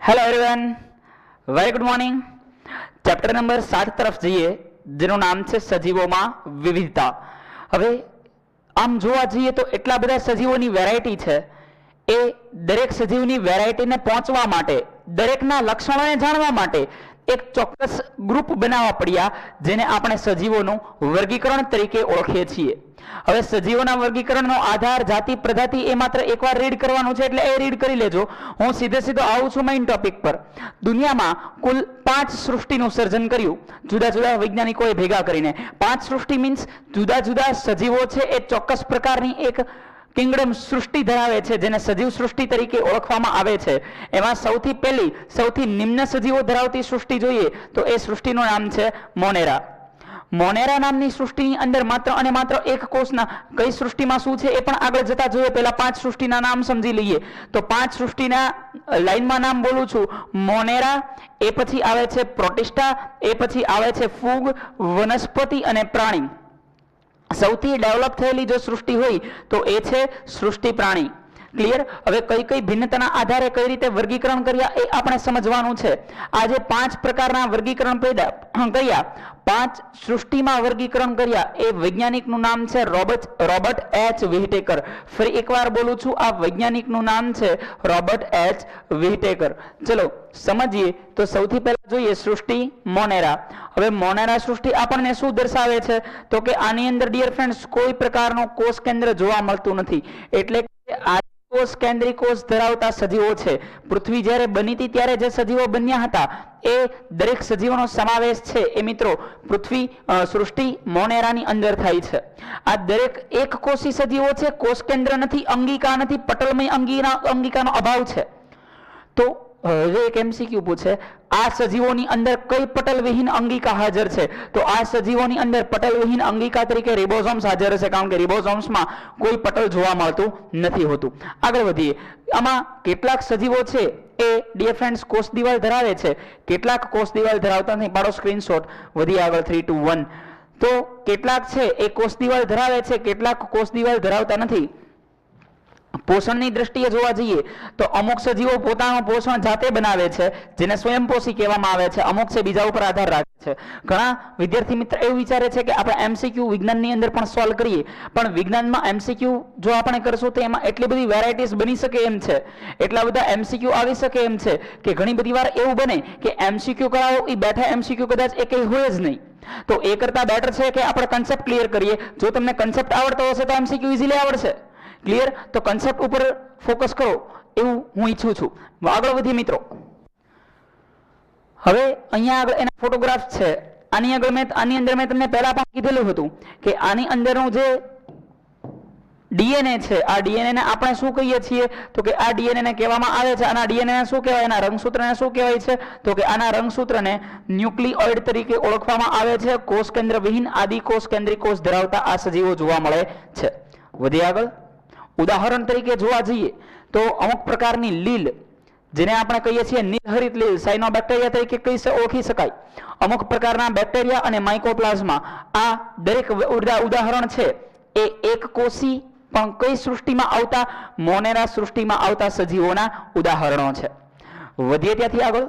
Hello everyone, very good morning. Chapter number 7 તરફ જઈએ, જેનું નામ છે સજીવોમાં વિવિધતા. હવે આમ જોવા જઈએ તો એટલા બધા સજીવોની વેરાયટી છે. એ દરેક સજીવની વેરાયટીને પહોંચવા માટે, દરેકના લક્ષણોને જાણવા માટે એક ચોક્કસ ગ્રુપ બનાવવા પડ્યા, જેને આપણે સજીવોનું વર્ગીકરણ તરીકે ઓળખીએ છીએ. હવે સજીવોના વર્ગીકરણનો આધાર જાતિ પ્રજાતિ એ માત્ર એકવાર રીડ કરવાનું છે, એટલે એ રીડ કરી લેજો. હું સીધે આવું છું મેઇન ટોપિક પર. દુનિયામાં કુલ 5 સૃષ્ટિનું સર્જન કર્યું જુદા જુદા વૈજ્ઞાનિકોએ ભેગા કરીને. 5 સૃષ્ટિ મીન્સ જુદા જુદા સજીવો છે એ ચોક્કસ પ્રકારની એક કિંગડમ સૃષ્ટિ ધરાવે છે, જેને સજીવ સૃષ્ટિ તરીકે ઓળખવામાં આવે છે. એમાં સૌથી પહેલી, સૌથી નિમ્ન સજીવો ધરાવતી સૃષ્ટિ જોઈએ તો એ સૃષ્ટિનું નામ છે મોનેરા. મોનેરા નામની સૃષ્ટિની અંદર માત્ર અને માત્ર એક કોષના, કઈ સૃષ્ટિમાં શું છે એ પણ આગળ જતા જોઈએ. પહેલા 5 સૃષ્ટિના નામ સમજી લઈએ. તો 5 સૃષ્ટિના લાઈનમાં નામ બોલું છું. મોનેરા, એ પછી આવે છે પ્રોટિસ્ટા, એ પછી આવે છે ફૂગ, વનસ્પતિ અને પ્રાણી. સૌથી ડેવલપ થયેલી જો સૃષ્ટિ હોય તો એ છે સૃષ્ટિ પ્રાણી. ક્લિયર? હવે કઈ કઈ ભિન્નતાના આધારે કઈ રીતે વર્ગીકરણ કર્યા એ આપણે સમજવાનું છે. આજે 5 પ્રકારના વર્ગીકરણ કર્યા, 5 સૃષ્ટિમાં વર્ગીકરણ કર્યા. એ વૈજ્ઞાનિકનું નામ છે રોબર્ટ એચ વ્હિટેકર. ફરી એકવાર બોલું છું, આ વૈજ્ઞાનિકનું નામ છે રોબર્ટ એચ વ્હિટેકર. ચલો સમજીએ. તો સૌથી પહેલા જોઈએ સૃષ્ટિ મોનેરા. હવે મોનેરા સૃષ્ટિ આપણને શું દર્શાવે છે તો કે આની અંદર ડિયર ફ્રેન્ડ્સ કોઈ પ્રકારનું કોષ કેન્દ્ર જોવા મળતું નથી. એટલે કે આ કોષ કેન્દ્રી કોષ ધરાવતા સજીવો છે. પૃથ્વી જ્યારે બની હતી ત્યારે જે સજીવો બન્યા હતા એ દરેક સજીવોનો સમાવેશ છે એ મિત્રો પૃથ્વી સૃષ્ટિ મોનેરાની અંદર થાય છે. આ દરેક એક કોષી સજીવો છે, કોષ કેન્દ્ર નથી, અંગિકા નથી, પટલમય અંગિકાનો અભાવ છે. તો હવે એક MCQ પૂછે, આ સજીવોની અંદર કઈ પટલવિહીન અંગિકા હાજર છે? તો આ સજીવોની અંદર પટલવિહીન અંગિકા તરીકે રિબોસોમ્સ હાજર છે, કારણ કે રિબોસોમ્સમાં કોઈ પટલ જોવા મળતું નથી હોતું. આગળ વધીએ. આમાં કેટલાક સજીવો છે એ ડિયર ફ્રેન્ડ્સ કોષ દિવાલ ધરાવે છે, કેટલાક કોષ દિવાલ ધરાવતા નથી. પાડો સ્ક્રીનશોટ. વધી આગળ 3, 2, 1. તો કેટલાક છે એ કોષ દિવાલ ધરાવે છે, કેટલાક કોષ દિવાલ ધરાવતા નથી. પોષણની દ્રષ્ટિએ જોવા જઈએ તો અમુક સજીવો પોતાનું પોષણ જાતે બનાવે છે, જેને સ્વયંપોષી કહેવામાં આવે છે. અમુક છે બીજા ઉપર આધાર રાખે છે. ઘણા વિદ્યાર્થી મિત્ર એવું વિચારે છે કે આપણે MCQ વિજ્ઞાનની અંદર પણ સોલ્વ કરીએ, પણ વિજ્ઞાનમાં MCQ જો આપણે કરશું તો એમાં એટલી બધી વેરાયટીઝ બની શકે એમ છે, એટલા બધા MCQ આવી શકે એમ છે કે ઘણી બધી વાર એવું બને કે MCQ કરાવો એ બેઠા MCQ કદાચ એ કંઈ હોય જ નહીં. તો એ કરતા બેટર છે કે આપણે કન્સેપ્ટ ક્લિયર કરીએ. જો તમને કન્સેપ્ટ આવડતો હશે તો MCQ ઇઝીલી આવડશે. ક્લિયર? તો કન્સેપ્ટ ઉપર ફોકસ કરો એવું હું ઈચ્છું છું. આગળ વધીએ મિત્રો. હવે અહીંયા આગળ એના ફોટોગ્રાફ છે. આની અંદર મેં તમને પહેલા પણ કીધેલું હતું કે આની અંદરનું જે DNA છે, આ DNA ને આપણે શું કહીએ છીએ તો કે આ DNA ને કહેવામાં આવે છે, આના DNA ને શું કહેવાય, એના રંગસૂત્રને શું કહેવાય છે તો કે આના રંગસૂત્રને ન્યુક્લિઓઇડ તરીકે ઓળખવામાં આવે છે. કોષ કેન્દ્ર વિહીન આદિ કોષ કેન્દ્રી કોષ ધરાવતા આ સજીવો જોવા મળે છે. વધી આગળ. ઉદાહરણ તરીકે જોવા જઈએ તો અમુક પ્રકારની લીલ, જેને આપણે કહીએ છીએ નિર્હરિત લીલ, સાયનોબેક્ટેરિયા તરીકે ઓળખી શકાય. અમુક પ્રકારના બેક્ટેરિયા અને માઇકોપ્લાઝ્મા, આ દરેક ઉદાહરણ છે એ એક કોષી પણ કઈ સૃષ્ટિમાં આવતા, મોનેરા સૃષ્ટિમાં આવતા સજીવોના ઉદાહરણો છે. વધીએ ત્યાંથી આગળ.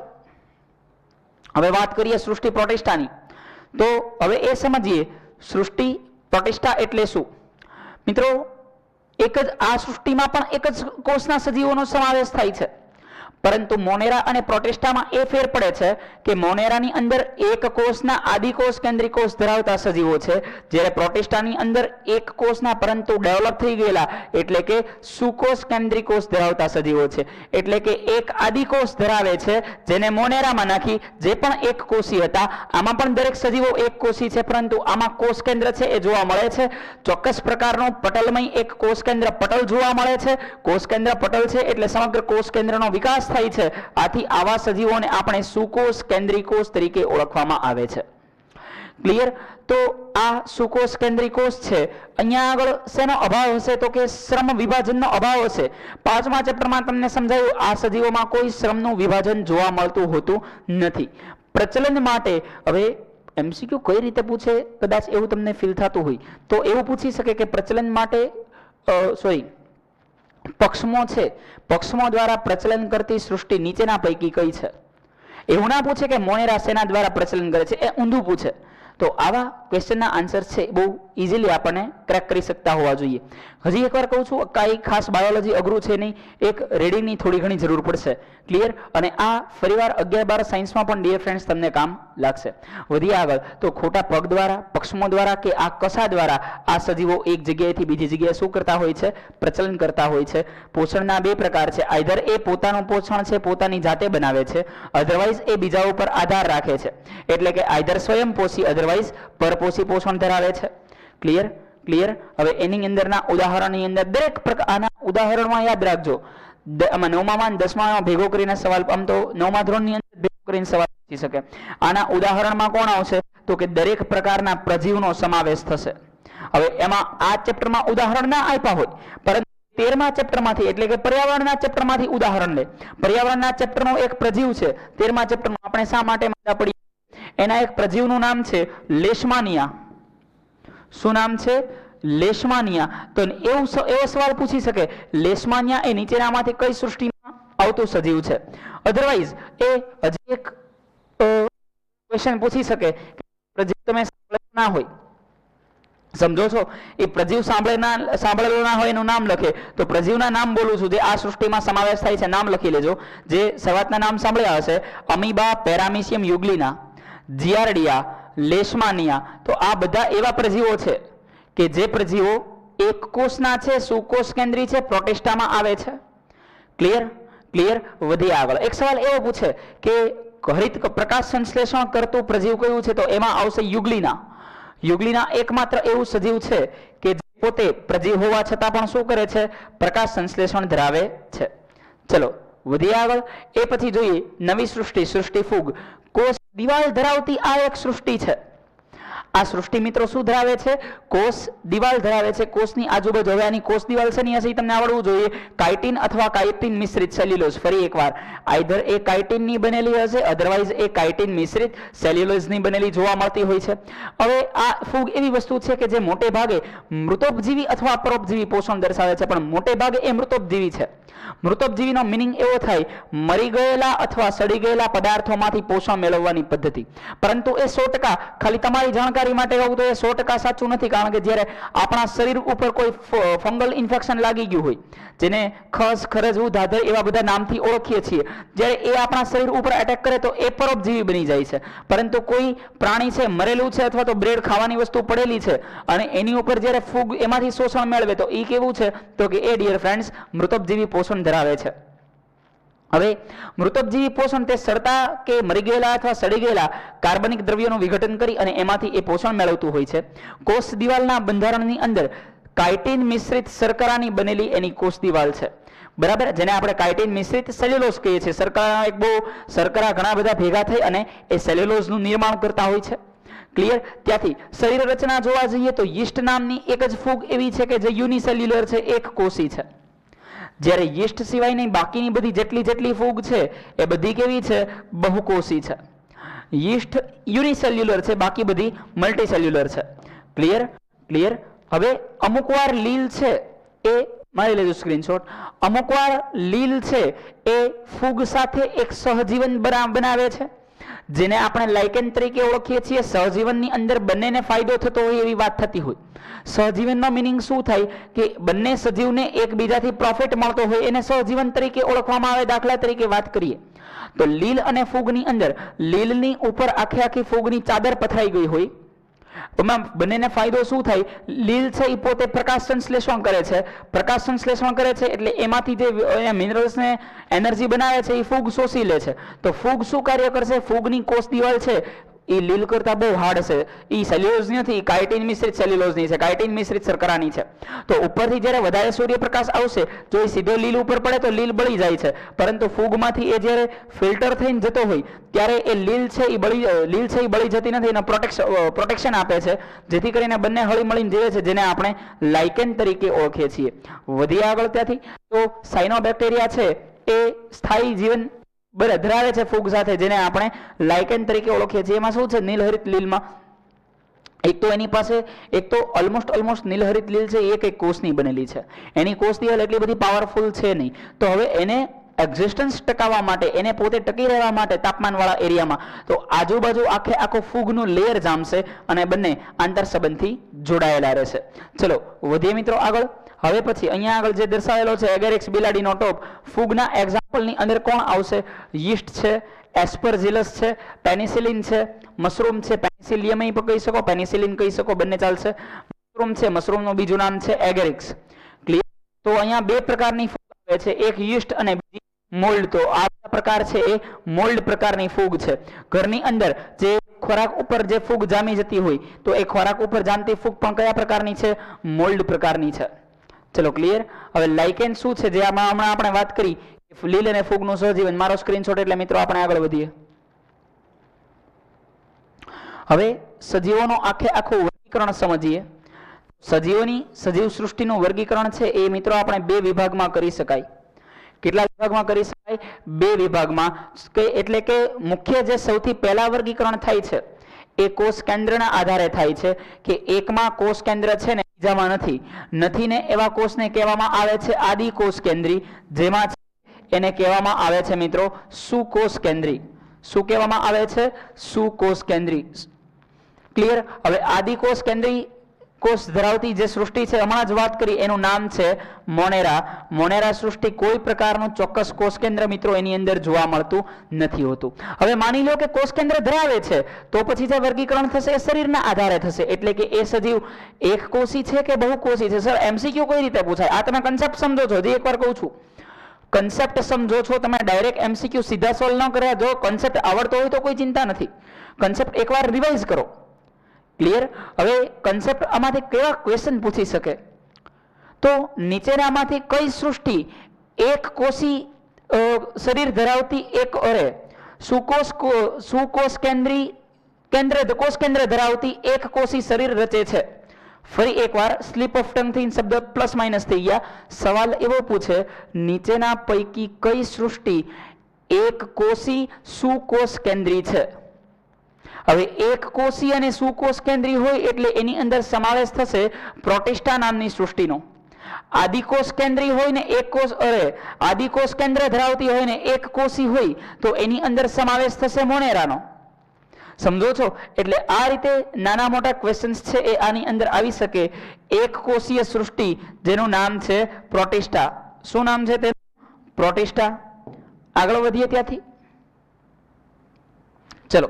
હવે વાત કરીએ સૃષ્ટિ પ્રોટિસ્ટાની. તો હવે એ સમજીએ સૃષ્ટિ પ્રોટિસ્ટા એટલે શું. મિત્રો એક જ આ સૃષ્ટિમાં પણ એક જ કોષના સજીવોનો સમાવેશ થાય છે, પરંતુ મોનેરા અને પ્રોટિસ્ટામાં એ ફેર પડે છે કે મોનેરાની અંદર એક કોષના આદિકોષ કેન્દ્રી કોષ ધરાવતા સજીવો છે, જ્યારે પ્રોટિસ્ટાની અંદર એક કોષના પરંતુ ડેવલપ થઈ ગયેલા એટલે કે સુકોષ કેન્દ્રી કોષ ધરાવતા સજીવો છે. એટલે કે એક આદિકોષ ધરાવે છે, જેને મોનેરામાં નાખી જે પણ એક કોષી હતા. આમાં પણ દરેક સજીવો એક કોષી છે, પરંતુ આમાં કોષ કેન્દ્ર છે એ જોવા મળે છે. ચોક્કસ પ્રકારનું પટલમય એક કોષ કેન્દ્ર પટલ જોવા મળે છે. કોષ કેન્દ્ર પટલ છે એટલે સમગ્ર કોષ કેન્દ્રનો વિકાસ થાય છે. આથી આવા સજીવોને આપણે સુકોષ કેન્દ્રી કોષ તરીકે ઓળખવામાં આવે છે. ક્લિયર? તો આ સુકોષ કેન્દ્રી કોષ છે. અહીંયા આગળ શેનો અભાવ હશે તો કે શ્રમ વિભાજનનો અભાવ હશે. 5મા ચેપ્ટરમાં તમને સમજાયું આ સજીવોમાં કોઈ શ્રમનું વિભાજન જોવા મળતું હોતું નથી. પ્રચલન માટે હવે MCQ કઈ રીતે પૂછે કદાચ એવું તમને ફીલ થતું હોય તો એવું પૂછી શકે કે પ્રચલન માટે પક્ષમો છે, પક્ષમો દ્વારા પ્રચલન કરતી સૃષ્ટિ નીચેના પૈકી કઈ છે? એવું ના પૂછે કે મોનેરા શેના દ્વારા પ્રચલન કરે છે, એ ઊંધું પૂછે. તો આવા ક્વેશ્ચનના આન્સર છે બહુ ઇઝીલી આપણને ક્રેક કરી શકતા હોવા જોઈએ. હજી એકવાર કહું છું, કાંઈ ખાસ બાયોલોજી અઘરું છે નહીં, એક રીડિંગની થોડી ઘણી જરૂર પડશે. ક્લિયર? અને આ ફરીવાર 11-12 સાયન્સમાં પણ ડિયર ફ્રેન્ડ્સ તમને કામ લાગશે. વધીએ આગળ. તો ખોટા પગ દ્વારા, પક્ષમો દ્વારા કે આ કશા દ્વારા આ સજીવો એક જગ્યાએથી બીજી જગ્યાએ શું કરતા હોય છે? પ્રચલન કરતા હોય છે. પોષણના બે પ્રકાર છે. આઈધર એ પોતાનું પોષણ છે પોતાની જાતે બનાવે છે, અધરવાઇઝ એ બીજા ઉપર આધાર રાખે છે. એટલે કે આઈધર સ્વયંપોષી અધરવાઇઝ પરપોષી પોષણ ધરાવે છે. ક્લિયર? ક્લિયર? હવે એની અંદરના ઉદાહરણની અંદર દરેક પ્રકારના ઉદાહરણમાં યાદ રાખજો. આમાં 9મા અને 10મામાં ભેગો કરીને સવાલ, આમ તો 9મા ધોરણની અંદર ભેગો કરીને સવાલ પૂછી શકે. આના ઉદાહરણમાં કોણ આવશે? તો કે દરેક પ્રકારના પ્રજીવનો સમાવેશ થશે. હવે એમાં આ ચેપ્ટરમાં ઉદાહરણ ના આપ્યા હોય, પરંતુ 13મા ચેપ્ટરમાંથી એટલે કે પર્યાવરણના ચેપ્ટરમાંથી ઉદાહરણ લે. પર્યાવરણના ચેપ્ટરનો એક પ્રજીવ છે. 13મા ચેપ્ટરમાં આપણે શા માટે માંદા પડીએ? એના એક પ્રજીવનું નામ છે લેશમાનિયા. શું નામ છે? લેશમાનિયા. તો એવો સવાલ પૂછી શકે, લેશમાનિયા એ નીચેનામાંથી કઈ સૃષ્ટિમાં આવતું સજીવ છે? અધરવાઇઝ એ હજી એક ક્વેશ્ચન પૂછી શકે કે પ્રજીવ તમે સાંભળેલું ના હોય, સમજો છો? એ પ્રજીવ સાંભળેલો ના હોય એનું નામ લખે. તો પ્રજીવના નામ બોલું છું જે આ સૃષ્ટિમાં સમાવેશ થાય છે, નામ લખી લેજો. જે શરૂઆતના નામ સાંભળ્યા હશે: અમીબા, પેરામીશિયમ યુગ્લિના, જીયાર્ડિયા, લેશમાનિયા. તો આ બધા એવા પ્રજીવો છે કે જે પ્રજીવો એક કોષના છે, સુકોષ કેન્દ્રી છે, પ્રોટિસ્ટામાં આવે છે. ક્લિયર? ક્લિયર? વધીએ આગળ. એક સવાલ એવો પૂછે કે હરિત પ્રકાશ સંશ્લેષણ કરતું પ્રજીવ કયું છે? તો એમાં આવશે યુગ્લિના. યુગ્લિના એકમાત્ર એવું સજીવ છે કે જે પોતે પ્રજીવ હોવા છતાં પણ શું કરે છે? પ્રકાશ સંશ્લેષણ ધરાવે છે. ચલો વધીએ આગળ. એ પછી જોઈએ નવી સૃષ્ટિ, સૃષ્ટિ ફૂગ. કોષ દિવાલ ધરાવતી આ એક સૃષ્ટિ છે. આ સૃષ્ટિ મિત્રો શું ધરાવે છે? કોષ દિવાલ ધરાવે છે. કોષની આજુબાજુ, હવે આની કોષ દિવાલ છે ને હશે તમને આવડવું જોઈએ. કાઇટિન અથવા કાઇટિન મિશ્રિત સેલ્યુલોઝ. ફરી એકવાર, આઈધર એ કાઇટિનની બનેલી હશે, અધરવાઇઝ એ કાઇટિન મિશ્રિત સેલ્યુલોઝની બનેલી જોવા મળતી હોય છે. હવે આ ફૂગ એવી વસ્તુ છે કે જે મોટે ભાગે મૃતોપજીવી અથવા પરોપજીવી પોષણ દર્શાવે છે, પણ મોટે ભાગે એ મૃતોપજીવી છે. મૃતોપજીવીનો મિનિંગ એવો થાય મરી ગયેલા અથવા સડી ગયેલા પદાર્થોમાંથી પોષણ મેળવવાની પદ્ધતિ. પરંતુ એ 100%, ખાલી તમારી જાણકારી માટે કહું તો એ 100% સાચું નથી. કારણ કે જ્યારે આપણા શરીર ઉપર કોઈ ફંગલ ઇન્ફેક્શન લાગી ગયું હોય, જેને ખસ, ખરજવું, ધાધર એવા બધા નામથી ઓળખીએ છીએ, જ્યારે એ આપણા શરીર ઉપર એટેક કરે તો એ પરોપજીવી બની જાય છે. પરંતુ કોઈ પ્રાણી છે, મરેલું છે અથવા તો બ્રેડ ખાવાની વસ્તુ પડેલી છે અને એની ઉપર જ્યારે ફૂગ એમાંથી શોષણ મેળવે તો એ કેવું છે? તો કે એ ડિયર ફ્રેન્ડ્સ મૃતોપજીવી પોષણ ધરાવે છે. હવે મૃતોપજીવી પોષણ તે સડતા કે મરી ગયેલા અથવા સડી ગયેલા કાર્બનિક દ્રવ્યોનું વિઘટન કરી અને એમાંથી એ પોષણ મેળવતું હોય છે. કોષ દિવાલના બંધારણની અંદર કાઇટિન મિશ્રિત શર્કરાની બનેલી એની કોષ દિવાલ છે. બરાબર? જેને આપણે કાઇટિન મિશ્રિત સેલ્યુલોઝ કહીએ છીએ. શર્કરા ઘણા બધા ભેગા થઈ અને એ સેલ્યુલોઝનું નિર્માણ કરતા હોય છે. ક્લિયર? ત્યાંથી શરીર રચના જોવા જઈએ તો યીસ્ટ નામની એક જ ફૂગ એવી છે કે જે યુનિસેલ્યુલર છે, એક કોષી છે. જ્યારે યીસ્ટ સિવાયની બાકીની બધી જેટલી ફૂગ છે એ બધી કેવી છે? બહુકોષી છે. યીસ્ટ યુનિસેલ્યુલર છે, બાકી બધી મલ્ટીસેલ્યુલર છે. ક્લિયર? ક્લિયર? હવે અમુકવાર લીલ છે એ મારી લેજો સ્ક્રીનશોટ. અમુકવાર લીલ છે એ ફૂગ સાથે એક સહજીવન બનાવે છે, જેને આપણે લાઇકેન તરીકે ઓળખીએ છીએ. સહજીવનની અંદર બંનેને ફાયદો થતો હોય એવી વાત થતી હોય. સહજીવનનો મિનિંગ શું થાય? કે બંને સજીવને એકબીજાથી પ્રોફિટ મળતો હોય એને સહજીવન તરીકે ઓળખવામાં આવે. દાખલા તરીકે વાત કરીએ તો લીલ અને ફૂગની અંદર લીલની ઉપર આખી ફૂગની ચાદર પથરાઈ ગઈ હોય, એમાં બંનેને ફાયદો શું થાય? લીલ છે એ પોતે પ્રકાશ સંશ્લેષણ કરે છે. પ્રકાશ સંશ્લેષણ કરે છે એટલે એમાંથી જે મિનરલ્સને એનર્જી બનાવે છે એ ફૂગ શોષી લે છે. તો ફૂગ શું કાર્ય કરશે? ફૂગની કોષ દિવાલ છે એ લીલ કરતા બહુ હાર્ડ છે. એ સેલ્યુલોઝ નથી, કાઇટિન મિશ્રિત સેલ્યુલોઝની છે, કાઇટિન મિશ્રિત શર્કરાની છે. તો ઉપરથી જ્યારે વધારે સૂર્યપ્રકાશ આવશે, જો એ સીધો લીલ ઉપર પડે તો લીલ બળી જાય છે. પરંતુ ફૂગમાંથી એ જ્યારે ફિલ્ટર થઈને જતો હોય ત્યારે એ લીલ છે એ બળી જતી નથી, એને પ્રોટેક્શન આપે છે, જેથી કરીને બંને હળી મળીને જીવે છે, જેને આપણે લાઇકેન તરીકે ઓળખીએ છીએ. વધીએ આગળ ત્યાંથી તો સાયનોબેક્ટેરિયા છે એ સ્થાયી જીવન ધરાવે છે ફૂગ સાથે, જેને આપણે લાઇકેન તરીકે ઓળખીએ છીએ. એમાં શું છે? નીલહરિત લીલમાં એક તો એની પાસે એક તો ઓલમોસ્ટ નીલહરિત લીલ છે એ કઈ કોષની બનેલી છે, એની કોષ દિવાલ એટલી બધી પાવરફુલ છે નહીં. તો હવે એને એક્ઝિસ્ટન્સ ટકાવવા માટે, એને પોતે ટકી રહેવા માટે તાપમાનવાળા એરિયામાં, તો આજુબાજુ આખે આખો ફૂગનું લેયર જામશે અને બંને આંતર સંબંધથી જોડાયેલા રહેશે. ચલો વધીએ મિત્રો આગળ. હવે પછી અહીંયા આગળ જે દર્શાવેલો છે એગેરિક્સ બિલાડીનો ટોપ, ફૂગના એક્ઝામ્પલની અંદર કોણ આવશે? યીસ્ટ છે, એસ્પરજિલસ છે, પેનિસિલિન છે, મશરૂમ છે, પેનિસિલિયમ પણ કહી શકો, પેનિસિલિન કહી શકો, બંને ચાલશે. મશરૂમ છે, મશરૂમનું બીજું નામ છે એગેરિક્સ. ક્લિયર? તો અહીંયા બે પ્રકારની ફૂગ આવે છે, એક યીસ્ટ અને બીજી મોલ્ડ. તો આ પ્રકાર છે એ મોલ્ડ પ્રકારની ફૂગ છે. ઘરની અંદર જે ખોરાક ઉપર જે ફૂગ જામી જતી હોય, તો એ ખોરાક ઉપર જામતી ફૂગ પણ કયા પ્રકારની છે? મોલ્ડ પ્રકારની છે. ચલો ક્લિયર? હવે લાઇકેન શું છે, જે આમાં હમણાં આપણે વાત કરી, લીલ અને ફૂગનું સહજીવન. મારો સ્ક્રીનશોટ એટલે મિત્રો આપણે આગળ વધીએ. હવે સજીવોનો આખે આખું વર્ગીકરણ સમજીએ. સજીવ સૃષ્ટિનું વર્ગીકરણ છે એ મિત્રો આપણે બે વિભાગમાં કરી શકાય. કેટલા વિભાગમાં કરી શકાય? બે વિભાગમાં. એટલે કે મુખ્ય જે સૌથી પહેલા વર્ગીકરણ થાય છે એ કોષ કેન્દ્રના આધારે થાય છે, કે એકમાં કોષ કેન્દ્ર છે ને બીજામાં નથી ને એવા કોષને કહેવામાં આવે છે આદિ કોષ કેન્દ્રી, જેમાં એને કહેવામાં આવે છે મિત્રો સુકોષ કેન્દ્રી. શું કહેવામાં આવે છે? સુકોષ કેન્દ્રી. ક્લિયર? હવે આદિ કોષ કેન્દ્રી કોષ ધરાવતી જે સૃષ્ટિ છે, હમણાં જ વાત કરી, એનું નામ છે મોનેરા. મોનેરા સૃષ્ટિ કોઈ પ્રકારનું ચોક્કસ કોષ કેન્દ્ર મિત્રો એની અંદર જોવા મળતું નથી હોતું. હવે માની લો કે કોષ કેન્દ્ર ધરાવે છે, તો પછી જે વર્ગીકરણ થશે એ શરીરના આધારે થશે. એટલે કે એ સજીવ એક કોષી છે કે બહુકોષી છે? સર એમસીક્યુ કઈ રીતે પૂછાય? આ તમે કન્સેપ્ટ સમજો છો, હજી એકવાર કહું છું, કન્સેપ્ટ સમજો છો તમે. ડાયરેક્ટ એમસીક્યુ સીધા સોલ્વ ન કર્યા. જો કન્સેપ્ટ આવડતો હોય તો કોઈ ચિંતા નથી, કન્સેપ્ટ એકવાર રિવાઇઝ કરો. ક્લિયર? હવે કન્સેપ્ટ આમાંથી કેવા ક્વેશ્ચન પૂછી શકે? તો નીચેનામાંથી કઈ સૃષ્ટિ એક કોષી શરીર ધરાવતી એક સુકોષ કોષ કેન્દ્ર ધરાવતી એક કોષી શરીર રચે છે? ફરી એકવાર સ્લીપ ઓફ ટંગ થી શબ્દ પ્લસ માઇનસ થઈ ગયા. સવાલ એવો પૂછે, નીચેના પૈકી કઈ સૃષ્ટિ એક કોષી સુકોષ કેન્દ્રી છે? હવે એક કોષી અને સુકોષ કેન્દ્રી હોય એટલે એની અંદર સમાવેશ થશે પ્રોટિસ્ટા નામની સૃષ્ટિનો. આદિકોષ કેન્દ્રી હોય ને આદિકોષ કેન્દ્ર ધરાવતી હોય ને એક કોષી હોય, તો એની અંદર સમાવેશ થશે મોનેરાનો. સમજો છો? એટલે આ રીતે નાના મોટા ક્વેશ્ચન્સ છે એ આની અંદર આવી શકે. એક કોષીય સૃષ્ટિ જેનું નામ છે પ્રોટિસ્ટા. શું નામ છે તેનું? પ્રોટિસ્ટા. આગળ વધીએ ત્યાંથી. ચલો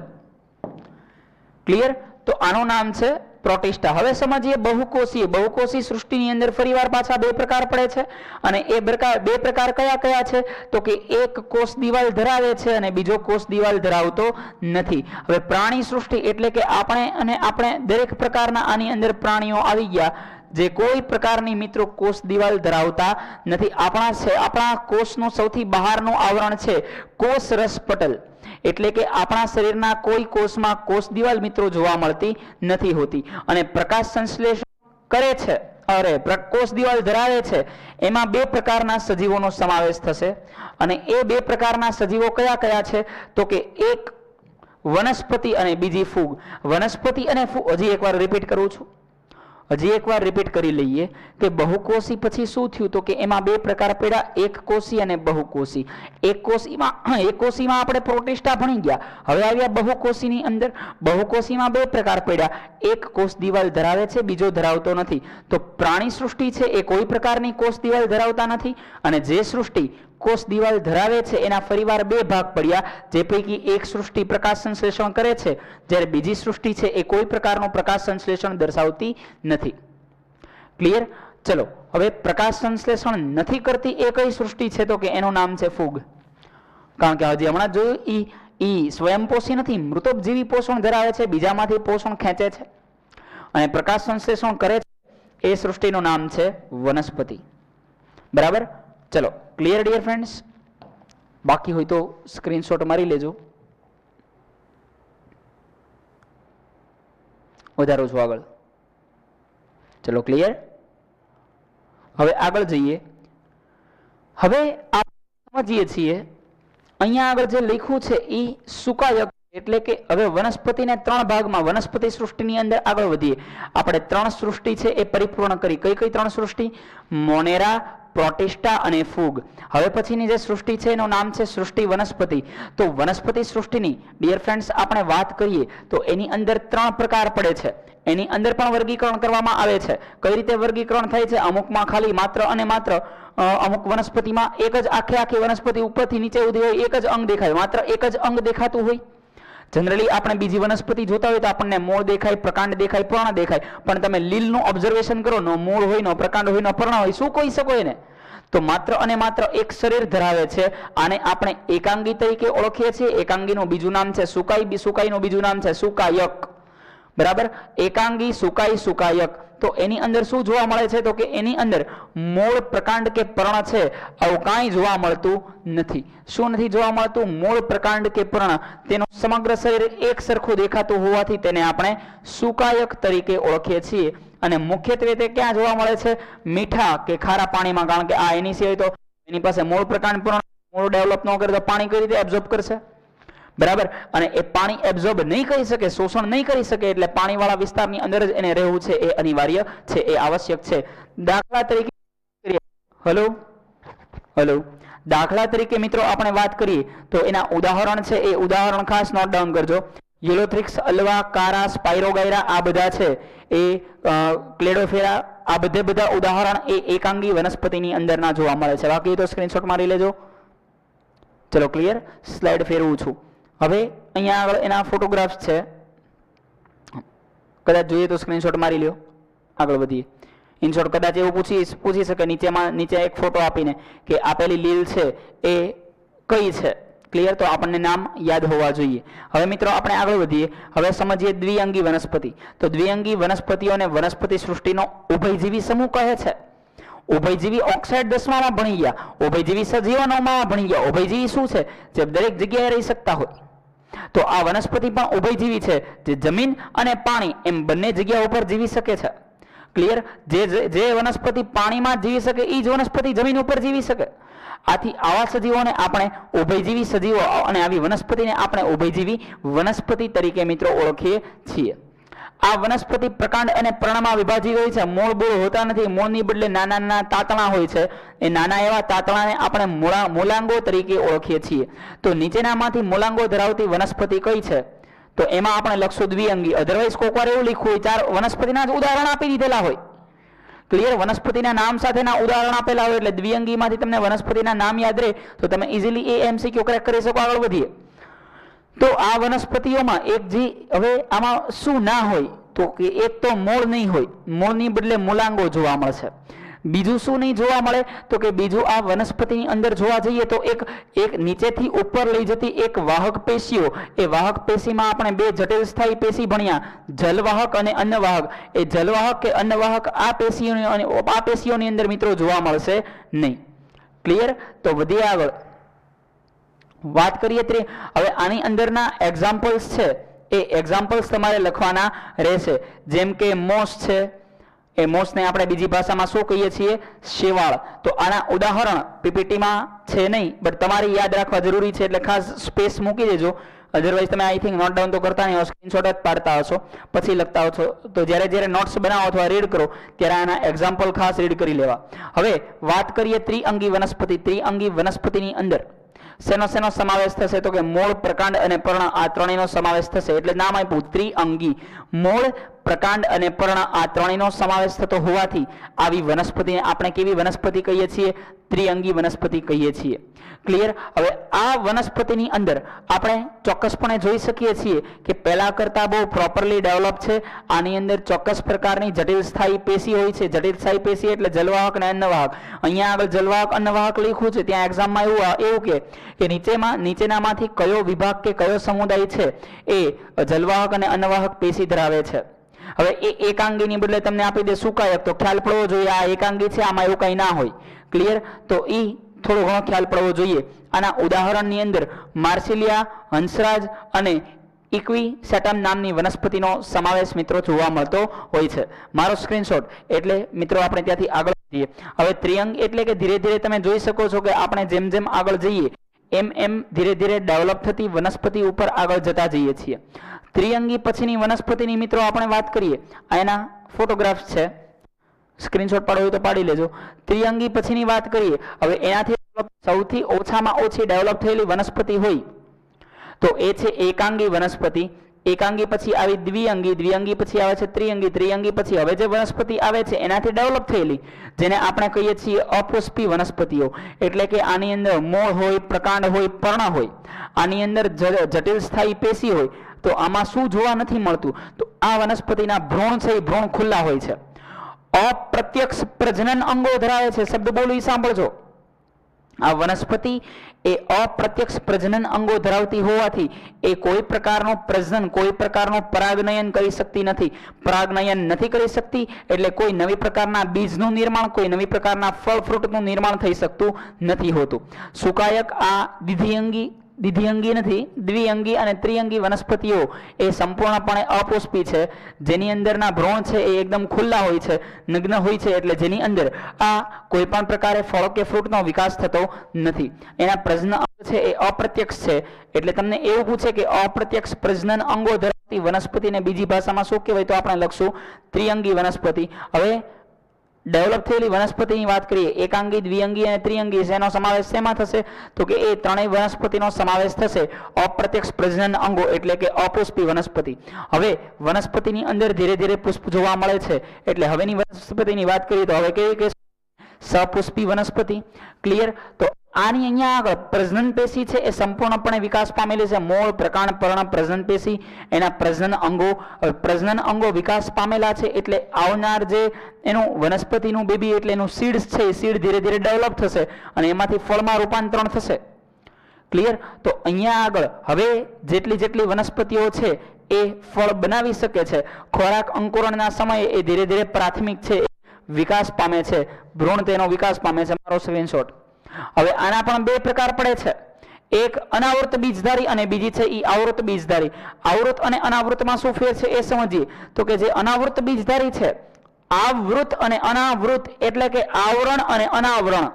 ક્લિયર? તો આનું નામ છે પ્રોટિસ્ટા. હવે સમજીએ બહુકોષી સૃષ્ટિની અંદર ફરીવાર પાછા બે પ્રકાર પડે છે, અને એ બે પ્રકાર કયા કયા છે? તો કે એક કોષ દિવાલ ધરાવે છે અને બીજો કોષ દિવાલ ધરાવતો નથી. હવે પ્રાણી સૃષ્ટિ એટલે કે આપણે દરેક પ્રકારના આની અંદર પ્રાણીઓ આવી ગયા જે કોઈ પ્રકારની મિત્રો કોષ દિવાલ ધરાવતા નથી. આપણા કોષનું સૌથી બહારનું આવરણ છે કોષ રસપટલ. એટલે કે આપણા શરીરના કોઈ કોષમાં કોષ દિવાલ મિત્રો જોવા મળતી નથી હોતી, અને પ્રકાશ સંશ્લેષણ કરે છે, કોષ દિવાલ ધરાવે છે, એમાં બે પ્રકારના સજીવોનો સમાવેશ થશે. અને એ બે પ્રકારના સજીવો કયા કયા છે? તો કે એક વનસ્પતિ અને બીજી ફૂગ. વનસ્પતિ અને ફૂગ, હજી એકવાર રિપીટ કરું છું, હજી એકવાર રિપીટ કરી લઈએ કે બહુકોષી પછી શું થયું? તો કે એમાં બે પ્રકાર પડ્યા, એક કોષી અને બહુકોષી. એક કોષીમાં આપણે પ્રોટિસ્ટા ભણી ગયા. હવે આવ્યા બહુકોષીની અંદર. બહુકોષીમાં બે પ્રકાર પડ્યા, એક કોષ દિવાલ ધરાવે છે, બીજો ધરાવતો નથી. તો પ્રાણી સૃષ્ટિ છે એ કોઈ પ્રકારની કોષ દિવાલ ધરાવતા નથી, અને જે સૃષ્ટિ કોષ દિવાલ ધરાવે છે એના ફરીવાર બે ભાગ પડ્યા, જે પૈકી એક સૃષ્ટિ પ્રકાશ સંશ્લેષણ કરે છે, જ્યારે બીજી સૃષ્ટિ છે એ કોઈ પ્રકારનું પ્રકાશ સંશ્લેષણ દર્શાવતી નથી. ક્લિયર? ચલો હવે પ્રકાશ સંશ્લેષણ નથી કરતી એ કઈ સૃષ્ટિ છે? તો કે એનું નામ છે ફૂગ. કારણ કે હજી હમણાં જોયું, ઈ સ્વયંપોષી નથી, મૃતોપજીવી પોષણ ધરાવે છે, બીજામાંથી પોષણ ખેંચે છે અને પ્રકાશ સંશ્લેષણ કરે છે. એ સૃષ્ટિનું નામ છે વનસ્પતિ. બરાબર? ચલો ક્લિયર ડિયર ફ્રેન્ડ્સ? બાકી હોય તો સ્ક્રીનશોટ મારી લેજો. વધારું છું આગળ. ચલો ક્લિયર? હવે આગળ જઈએ. હવે આપણે સમજીએ છીએ અહીંયા આગળ જે લખ્યું છે એ સુકાયક એટલે કે હવે વનસ્પતિને ત્રણ ભાગમાં વનસ્પતિ સૃષ્ટિની અંદર આગળ વધીએ. આપણે ત્રણ સૃષ્ટિ છે એ પરિપૂર્ણ કરી. કઈ કઈ ત્રણ સૃષ્ટિ? મોનેરા, પ્રોટિસ્ટા અને ફૂગ. હવે પછીની જે સૃષ્ટિ છે એનું નામ છે સૃષ્ટિ વનસ્પતિ. તો વનસ્પતિ સૃષ્ટિની ડિયર ફ્રેન્ડ્સ આપણે વાત કરીએ તો એની અંદર ત્રણ પ્રકાર પડે છે. એની અંદર પણ વર્ગીકરણ કરવામાં આવે છે. કઈ રીતે વર્ગીકરણ થાય છે? અમુકમાં ખાલી માત્ર અને માત્ર અમુક વનસ્પતિમાં એક જ આખી વનસ્પતિ ઉપરથી નીચે સુધી હોય, એક જ અંગ દેખાય, માત્ર એક જ અંગ દેખાતું હોય. જનરલી આપણે બીજી વનસ્પતિ જોતા હોય તો આપણને મૂળ દેખાય, પ્રકાંડ દેખાય, પર્ણ દેખાય, પણ તમે લીલનું ઓબ્ઝર્વેશન કરો, નો મૂળ હોય, નો પ્રકાંડ હોય, નો પર્ણ હોય, શું કહી શકો એને? તો માત્ર અને માત્ર એક શરીર ધરાવે છે. આને આપણે એકાંગી તરીકે ઓળખીએ છીએ. એકાંગીનું બીજું નામ છે સુકાઈ, સુકાઈનું બીજું નામ છે સુકાયક. બરાબર? એકાંગી, સુકાઈ, સુકાયક. તો એની અંદર શું જોવા મળે છે? તો કે એની અંદર મૂળ, પ્રકાંડ કે પર્ણ છે આવું કાંઈ જોવા મળતું નથી. શું નથી જોવા મળતું? મૂળ, પ્રકાંડ કે પર્ણ. તેનું સમગ્ર શરીર એક સરખું દેખાતું હોવાથી તેને આપણે સુકાયક તરીકે ઓળખીએ છીએ. અને મુખ્યત્વે તે ક્યાં જોવા મળે છે? મીઠા કે ખારા પાણીમાં. કારણ કે આ એની સિવાય તો એની પાસે મૂળ, પ્રકાંડ, પર્ણ મૂળ ડેવલપ ન કરે તો પાણી કઈ રીતે એબ્ઝોર્બ કરશે? બરાબર? અને એ પાણી એબ્ઝોર્બ નહીં કરી શકે, શોષણ નહીં કરી શકે, એટલે પાણીવાળા વિસ્તારની અંદર જ એને રહેવું છે એ અનિવાર્ય છે, એ આવશ્યક છે. દાખલા તરીકે દાખલા તરીકે મિત્રો આપણે વાત કરીએ તો એના ઉદાહરણ છે, એ ઉદાહરણ ખાસ નોટ ડાઉન કરજો. યુલોથ્રિક્સ, અલ્વા, કારા, સ્પાયરોગાયરા આ બધા છે, એ ક્લેડોફેરા, આ બધા ઉદાહરણ એ એકાંગી વનસ્પતિની અંદરના જોવા મળે છે. બાકી તો સ્ક્રીનશોટ મારી લેજો. ચલો ક્લિયર. સ્લાઇડ ફેરવું છું. હવે અહીંયા આગળ એના ફોટોગ્રાફ્સ છે, કદાચ જોઈએ તો સ્ક્રીનશોટ મારી લ્યો. આગળ વધીએ. ઇનશોટ કદાચ એવું પૂછી શકે નીચે એક ફોટો આપીને કે આપેલી લીલ છે એ કઈ છે. ક્લિયર? તો આપણને નામ યાદ હોવા જોઈએ. હવે મિત્રો આપણે આગળ વધીએ. હવે સમજીએ દ્વિઅંગી વનસ્પતિ. તો દ્વિઅંગી વનસ્પતિઓને વનસ્પતિ સૃષ્ટિનો ઉભયજીવી સમૂહ કહે છે. ઉભયજીવી ઓક્સાઇડ 10માં ભણી ગયા, ઉભયજીવી સજીવો 9માં ભણી ગયા. ઉભયજીવી શું છે? જે દરેક જગ્યાએ રહી શકતા હોય. તો આ વનસ્પતિ પણ ઉભયજીવી છે, જે જમીન અને પાણી એમ બંને જગ્યા ઉપર જીવી શકે છે. ક્લિયર? જે વનસ્પતિ પાણીમાં જીવી શકે એ જ વનસ્પતિ જમીન ઉપર જીવી શકે. આથી આવા સજીવોને આપણે ઉભયજીવી સજીવો અને આવી વનસ્પતિને આપણે ઉભયજીવી વનસ્પતિ તરીકે મિત્રો ઓળખીએ છીએ. આ વનસ્પતિ પ્રકાંડ અને પર્ણમાં વિભાજિત હોય છે. મૂળ બૂળ હોતા નથી. મૂળની બદલે નાના નાના તાતણા હોય છે. એ નાના એવા તાતણાને આપણે મૂલાંગો તરીકે ઓળખીએ છીએ. તો નીચેનામાંથી મૂલાંગો ધરાવતી વનસ્પતિ કઈ છે? તો એમાં આપણે લખશું દ્વિઅંગી. અધરવાઇઝ કોક વાર એવું લખ્યું હોય, ચાર વનસ્પતિના જ ઉદાહરણ આપી દીધેલા હોય. ક્લિયર? વનસ્પતિના નામ સાથેના ઉદાહરણ આપેલા હોય એટલે દ્વિઅંગીમાંથી તમને વનસ્પતિના નામ યાદ રહે તો તમે ઇઝીલી એ એમસીક્યુ કરેક્ટ કરી શકો. આગળ વધીએ. તો આ વનસ્પતિઓમાં એક હવે આમાં શું ના હોય? તો કે એક તો મૂળ નહીં હોય, મૂળની બદલે મૂલાંગો જોવા મળશે. બીજું શું નહીં જોવા મળે? તો કે બીજું આ વનસ્પતિની અંદર જોવા જઈએ તો એક નીચેથી ઉપર લઈ જતી એક વાહક પેશીઓ. એ વાહક પેશીમાં આપણે બે જટિલ સ્થાયી પેશી ભણ્યા, જલવાહક અને અન્નવાહક. એ જલવાહક કે અન્નવાહક આ પેશીઓની અંદર મિત્રો જોવા મળશે નહીં. ક્લિયર? તો વધીએ આગળ. વાત કરીએ હવે આની અંદરના એક્ઝામ્પલ્સ છે, એ એક્ઝામ્પલ્સ તમારે લખવાના રહેશે. જેમ કે મોસ છે, એ મોસને આપણે બીજી ભાષામાં શું કહીએ છીએ? શેવાળ. તો આના ઉદાહરણ પીપીટીમાં છે નહીં, બટ તમારે યાદ રાખવા જરૂરી છે, એટલે ખાસ સ્પેસ મૂકી દેજો. અધરવાઇઝ તમે આઈ થિંક નોટ ડાઉન તો કરતા નહીં, સ્ક્રીનશોટ જ પાડતા હશો, પછી લખતા હશો. તો જ્યારે નોટ્સ બનાવો અથવા રીડ કરો ત્યારે આના એક્ઝામ્પલ ખાસ રીડ કરી લેવા. હવે વાત કરીએ ત્રિઅંગી વનસ્પતિ. ત્રિઅંગી વનસ્પતિની અંદર શેનો સમાવેશ થશે? તો કે મૂળ, પ્રકાંડ અને પર્ણ આ ત્રણેયનો સમાવેશ થશે. એટલે નામ આપ્યું ત્રિઅંગી. મૂળ, પ્રકાંડ અને પર્ણ આ ત્રણેયનો સમાવેશ થતો હોવાથી આવી વનસ્પતિને આપણે કેવી વનસ્પતિ કહીએ છીએ? ત્રિઅંગી વનસ્પતિ કહીએ છીએ. ક્લિયર? હવે આ વનસ્પતિની અંદર આપણે ચોક્કસપણે જોઈ શકીએ છીએ કે પહેલા કરતા બહુ પ્રોપરલી ડેવલપ છે. આની અંદર ચોક્કસ પ્રકારની જટિલ સ્થાયી પેશી હોય છે. જટિલ સ્થાયી પેશી એટલે જલવાહક અને અન્નવાહક. અહીંયા આગળ જલવાહક અન્નવાહક લખ્યું છે, ત્યાં એક્ઝામમાં એવું કે નીચેનામાંથી કયો વિભાગ કે કયો સમુદાય છે એ જલવાહક અને અન્નવાહક પેશી ધરાવે છે. હવે એ એકાંગીની બદલે તમને આપી દે સુકાયક, તો ખ્યાલ પડવો જોઈએ આ એકાંગી છે, આમાં એવું કંઈ ના હોય. ક્લિયર? તો એ થોડો ઘણો ખ્યાલ પડવો જોઈએ. આના ઉદાહરણની અંદર માર્સિલિયા, હંસરાજ અને ઇક્વિસેટમ નામની વનસ્પતિનો સમાવેશ મિત્રો જોવા મળતો હોય છે. મારો સ્ક્રીનશોટ. એટલે મિત્રો આપણે ત્યાંથી આગળ વધીએ. હવે ત્રિઅંગ એટલે કે ધીરે ધીરે તમે જોઈ શકો છો કે આપણે જેમ જેમ આગળ જઈએ એમ એમ ધીરે ધીરે ડેવલપ થતી વનસ્પતિ ઉપર આગળ જતા જઈએ છીએ. ત્રિઅંગી પછીની વનસ્પતિની મિત્રો આપણે વાત કરીએ, આ એના ફોટોગ્રાફ્સ છે, સ્ક્રીનશોટ પાડવો હોય તો પાડી લેજો. ત્રિઅંગી પછીની વાત કરીએ, હવે એનાથી સૌથી ઓછામાં ઓછી ડેવલપ થયેલી વનસ્પતિ હોય તો એ છે એકાંગી વનસ્પતિ. એકાંગી પછી આવી દ્વિઅંગી, દ્વિઅંગી પછી આવે છે ત્રિઅંગી, ત્રિઅંગી પછી હવે જે વનસ્પતિ આવે છે એનાથી ડેવલપ થયેલી જેને આપણે કહીએ છીએ અપુષ્પી વનસ્પતિઓ. એટલે કે આની અંદર મૂળ હોય, પ્રકાંડ હોય, પર્ણ હોય, આની અંદર જટિલ સ્થાયી પેશી હોય. તો આમાં શું જોવા નથી મળતું? તો આ વનસ્પતિના ભ્રૂણ છે એ ભ્રૂણ ખુલ્લા હોય છે. અપ્રત્યક્ષ પ્રજનન અંગો ધરાવે છે. શબ્દ બોલી સાંભળજો. આ વનસ્પતિ એ અપ્રત્યક્ષ પ્રજનન અંગો ધરાવતી હોવાથી એ કોઈ પ્રકારનો પ્રજનન, કોઈ પ્રકારનો પરાગનયન કરી શકતી નથી. પરાગનયન નથી કરી શકતી એટલે કોઈ નવી પ્રકારના બીજનું નિર્માણ, કોઈ નવી પ્રકારના ફળ ફ્રૂટનું નિર્માણ થઈ શકતું નથી હોતું. સુકાયક આ દ્વિઅંગી નથી, દ્વિઅંગી અને ત્રિઅંગી વનસ્પતિઓ એ સંપૂર્ણપણે અપુષ્પી છે, જેની અંદરના ભ્રૂણ છે એ એકદમ ખુલ્લા હોય છે, નગ્ન હોય છે, એટલે જેની અંદર આ કોઈ પણ પ્રકારે ફળ કે ફ્રૂટનો વિકાસ થતો નથી. એના પ્રજનન અંગ છે એ અપ્રત્યક્ષ છે. એટલે તમને એવું પૂછે કે અપ્રત્યક્ષ પ્રજનન અંગો ધરાવતી વનસ્પતિને બીજી ભાષામાં શું કહેવાય? તો આપણે લખશું ત્રિઅંગી વનસ્પતિ. હવે ડેવલપ થયેલી વનસ્પતિની વાત કરીએ, એકાંગી, દ્વિઅંગી અને ત્રિઅંગી, જેનો સમાવેશ શેમાં થશે? તો કે એ ત્રણેય વનસ્પતિનો સમાવેશ થશે અપ્રત્યક્ષ પ્રજનન અંગો એટલે કે અપુષ્પી વનસ્પતિ. હવે વનસ્પતિની અંદર ધીરે ધીરે પુષ્પ જોવા મળે છે. એટલે હવેની વનસ્પતિની વાત કરીએ તો હવે કેવી કે સપુષ્પી વનસ્પતિ. ક્લિયર? તો આની અહીંયા આગળ પ્રજનન પેશી છે એ સંપૂર્ણપણે વિકાસ પામેલી છે. મૂળ, પ્રકાંડ, પર્ણ, પ્રજનન પેશી, એના પ્રજનન અંગો વિકાસ પામેલા છે. એટલે આવનાર જે એનું વનસ્પતિનું બેબી એટલે એનું સીડ્સ છે એ સીડ ધીરે ધીરે ડેવલપ થશે અને એમાંથી ફળમાં રૂપાંતરણ થશે. ક્લિયર? તો અહીંયા આગળ હવે જેટલી વનસ્પતિઓ છે એ ફળ બનાવી શકે છે. ખોરાક અંકુરણના સમયે એ ધીરે ધીરે પ્રાથમિક છે વિકાસ પામે છે, ભ્રૂણ તેનો વિકાસ પામે છે. મારો સ્ક્રીનશોટ. હવે આના પણ બે પ્રકાર પડે છે, એક અનાવૃત બીજધારી અને બીજી છે ઈ આવૃત બીજધારી. આવૃત અને અનાવૃતમાં શું ફેર છે એ સમજીએ. તો કે જે અનાવૃત બીજધારી છે, આવૃત અને અનાવૃત એટલે કે આવરણ અને અનાવરણ.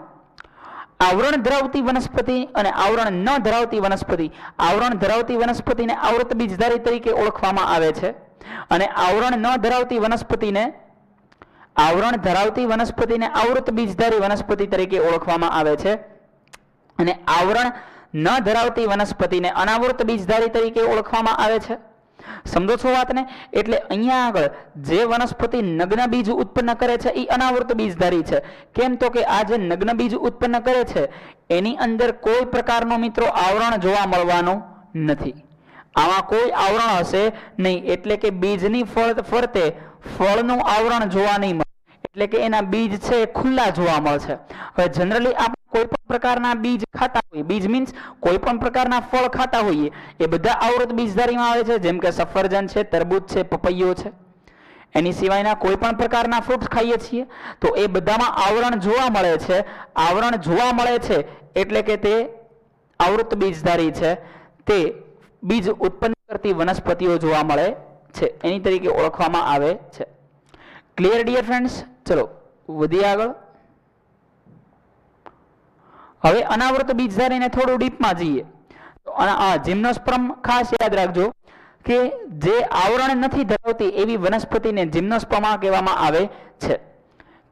આવરણ ધરાવતી વનસ્પતિ અને આવરણ ન ધરાવતી વનસ્પતિ. આવરણ ધરાવતી વનસ્પતિને આવૃત બીજધારી તરીકે ઓળખવામાં આવે છે અને આવરણ ન ધરાવતી વનસ્પતિને આવૃત બીજધારી વનસ્પતિ તરીકે ઓળખવામાં આવે છે અને આવરણ ન ધરાવતી વનસ્પતિને અનાવૃત બીજધારી તરીકે ઓળખવામાં આવે છે. સમજો છો વાતને? એટલે અહીંયા આગળ જે વનસ્પતિ નગ્ન બીજ ઉત્પન્ન કરે છે એ અનાવૃત બીજધારી છે. કેમ? તો કે આ જે નગ્ન બીજ ઉત્પન્ન કરે છે એની અંદર કોઈ પ્રકારનો મિત્રો આવરણ જોવા મળવાનું નથી. આમાં કોઈ આવરણ હશે નહીં. એટલે કે બીજની ફરતે ફળનું આવરણ જોવા નહીં મળે. એટલે કે એના બીજ છે એ ખુલ્લા જોવા મળશે. હવે જનરલી આપણે કોઈ પણ પ્રકારના બીજ ખાતા હોઈએ, બીજ મીન્સ કોઈ પણ પ્રકારના ફળ ખાતા હોઈએ, એ બધા આવૃત બીજધારીમાં આવે છે. જેમ કે સફરજન છે, તરબૂચ છે, પપૈયો છે. એની સિવાયના કોઈ પણ પ્રકારના ફ્રૂટ ખાઈએ છીએ તો એ બધામાં આવરણ જોવા મળે છે. આવરણ જોવા મળે છે એટલે કે તે આવૃત બીજધારી છે. તે બીજ ઉત્પન્ન કરતી વનસ્પતિઓ જોવા મળે છે, એની તરીકે ઓળખવામાં આવે છે. Clear dear friends? ચલો વધીએ આગળ. હવે અનાવૃત બીજધારીને થોડું ડીપમાં જઈએ તો જિમ્નોસ્પર્મ ખાસ યાદ રાખજો કે જે આવરણ નથી ધરાવતી એવી વનસ્પતિને જિમ્નોસ્પર્મ કહેવામાં આવે છે.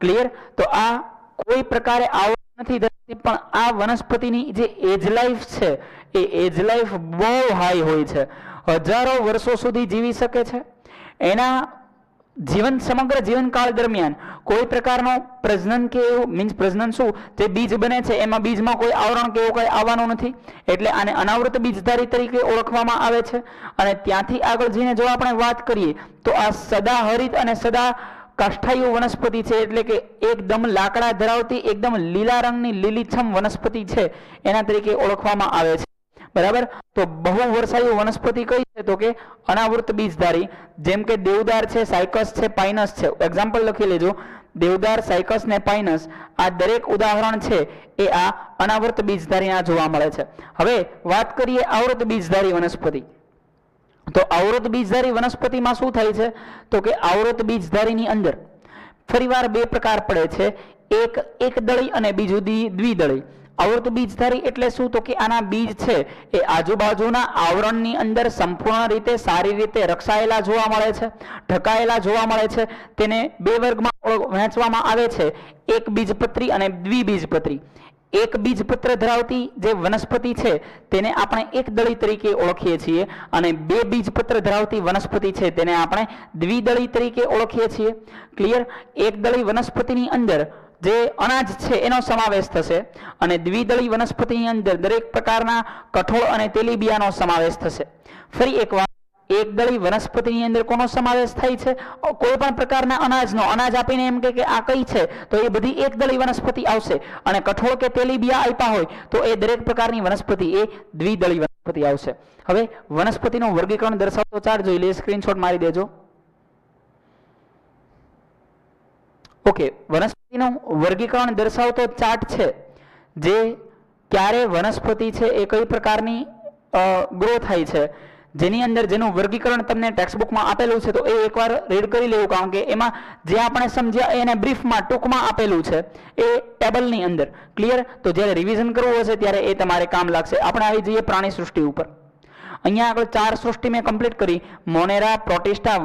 ક્લિયર? તો આ કોઈ પ્રકારે આવરણ નથી ધરાવતી પણ આ વનસ્પતિની જે એજ લાઈફ છે એ એજ લાઈફ બહુ હાઈ હોય છે. હજારો વર્ષો સુધી જીવી શકે છે. એના સમગ્ર જીવનકાળ દરમિયાન કોઈ પ્રકારનો પ્રજનન કે એવું મીન્સ પ્રજનન શું જે બીજ બને છે એમાં બીજમાં કોઈ આવરણ કે એવું કંઈ આવવાનું નથી. એટલે આને અનાવૃત બીજધારી તરીકે ઓળખવામાં આવે છે. અને ત્યાંથી આગળ જઈને જો આપણે વાત કરીએ તો આ સદાહરિત અને સદા કાષ્ઠાયુ વનસ્પતિ છે. એટલે કે એકદમ લાકડા ધરાવતી એકદમ લીલા રંગની લીલીછમ વનસ્પતિ છે એના તરીકે ઓળખવામાં આવે છે. બરાબર? તો બહુ વર્ષાયુ વનસ્પતિ કઈ છે? તો કે અનાવૃત બીજધારી. જેમ કે દેવદાર છે, સાયકસ છે, પાઇનસ છે. એક્ઝામ્પલ લખી લેજો. દેવદાર, સાયકસ ને પાઇનસ આ દરેક ઉદાહરણ છે એ આ અનાવૃત બીજધારીના જોવા મળે છે. હવે વાત કરીએ આવૃત બીજધારી વનસ્પતિ. તો આવૃત બીજધારી વનસ્પતિમાં શું થાય છે? તો કે આવૃત બીજધારીની અંદર ફરીવાર બે પ્રકાર પડે છે, એક એકદળી અને બીજું દ્વિદળી. આવૃત બીજધારી એટલે શું? તો કે આના બીજ છે એ આજુબાજુના આવરણની અંદર સંપૂર્ણ રીતે સારી રીતે રક્ષાયેલા જોવા મળે છે, ઢકાયેલા જોવા મળે છે. તેને બે વર્ગમાં વહેંચવામાં આવે છે, એક બીજપત્રી અને દ્વિબીજપત્રી. એક બીજપત્ર ધરાવતી જે વનસ્પતિ છે તેને આપણે એકદળી તરીકે ઓળખીએ છીએ અને બે બીજપત્ર ધરાવતી વનસ્પતિ છે તેને આપણે દ્વિદળી તરીકે ઓળખીએ છીએ. ક્લિયર? એકદળી વનસ્પતિની અંદર જે અનાજ છે એનો સમાવેશ થશે અને દ્વિદળી વનસ્પતિની અંદર દરેક પ્રકારના કઠોળ અને તેલીબિયાનો સમાવેશ થશે. ફરી એકવાર, એકદળી વનસ્પતિની અંદર કોનો સમાવેશ થાય છે? કોઈ પણ પ્રકારના અનાજનો. અનાજ આપીને એમ કે આ કઈ છે તો એ બધી એકદળી વનસ્પતિ આવશે અને કઠોળ કે તેલીબિયા આપ્યા હોય તો એ દરેક પ્રકારની વનસ્પતિ એ દ્વિદળી વનસ્પતિ આવશે. હવે વનસ્પતિનું વર્ગીકરણ દર્શાવતો ચાર્ટ જોઈ લઈએ, સ્ક્રીનશોટ મારી દેજો. ઓકે, વનસ્પતિનું વર્ગીકરણ દર્શાવતો ચાર્ટ છે જે ક્યારે વનસ્પતિ છે એ કઈ પ્રકારની ગ્રો થાય છે, જેની અંદર જેનું વર્ગીકરણ તમને ટેક્સ્ટબુકમાં આપેલું છે તો એ એકવાર રીડ કરી લેવું, કારણ કે એમાં જે આપણે સમજ્યા એને બ્રીફમાં ટૂંકમાં આપેલું છે એ ટેબલની અંદર. ક્લિયર? તો જ્યારે રિવિઝન કરવું હશે ત્યારે એ તમારે કામ લાગશે. આપણે આવી જઈએ પ્રાણી સૃષ્ટિ ઉપર. અહીંયા આગળ 4 સૃષ્ટિ મેં કમ્પ્લીટ કરી: મોનેરા, પ્રોટિસ્ટા,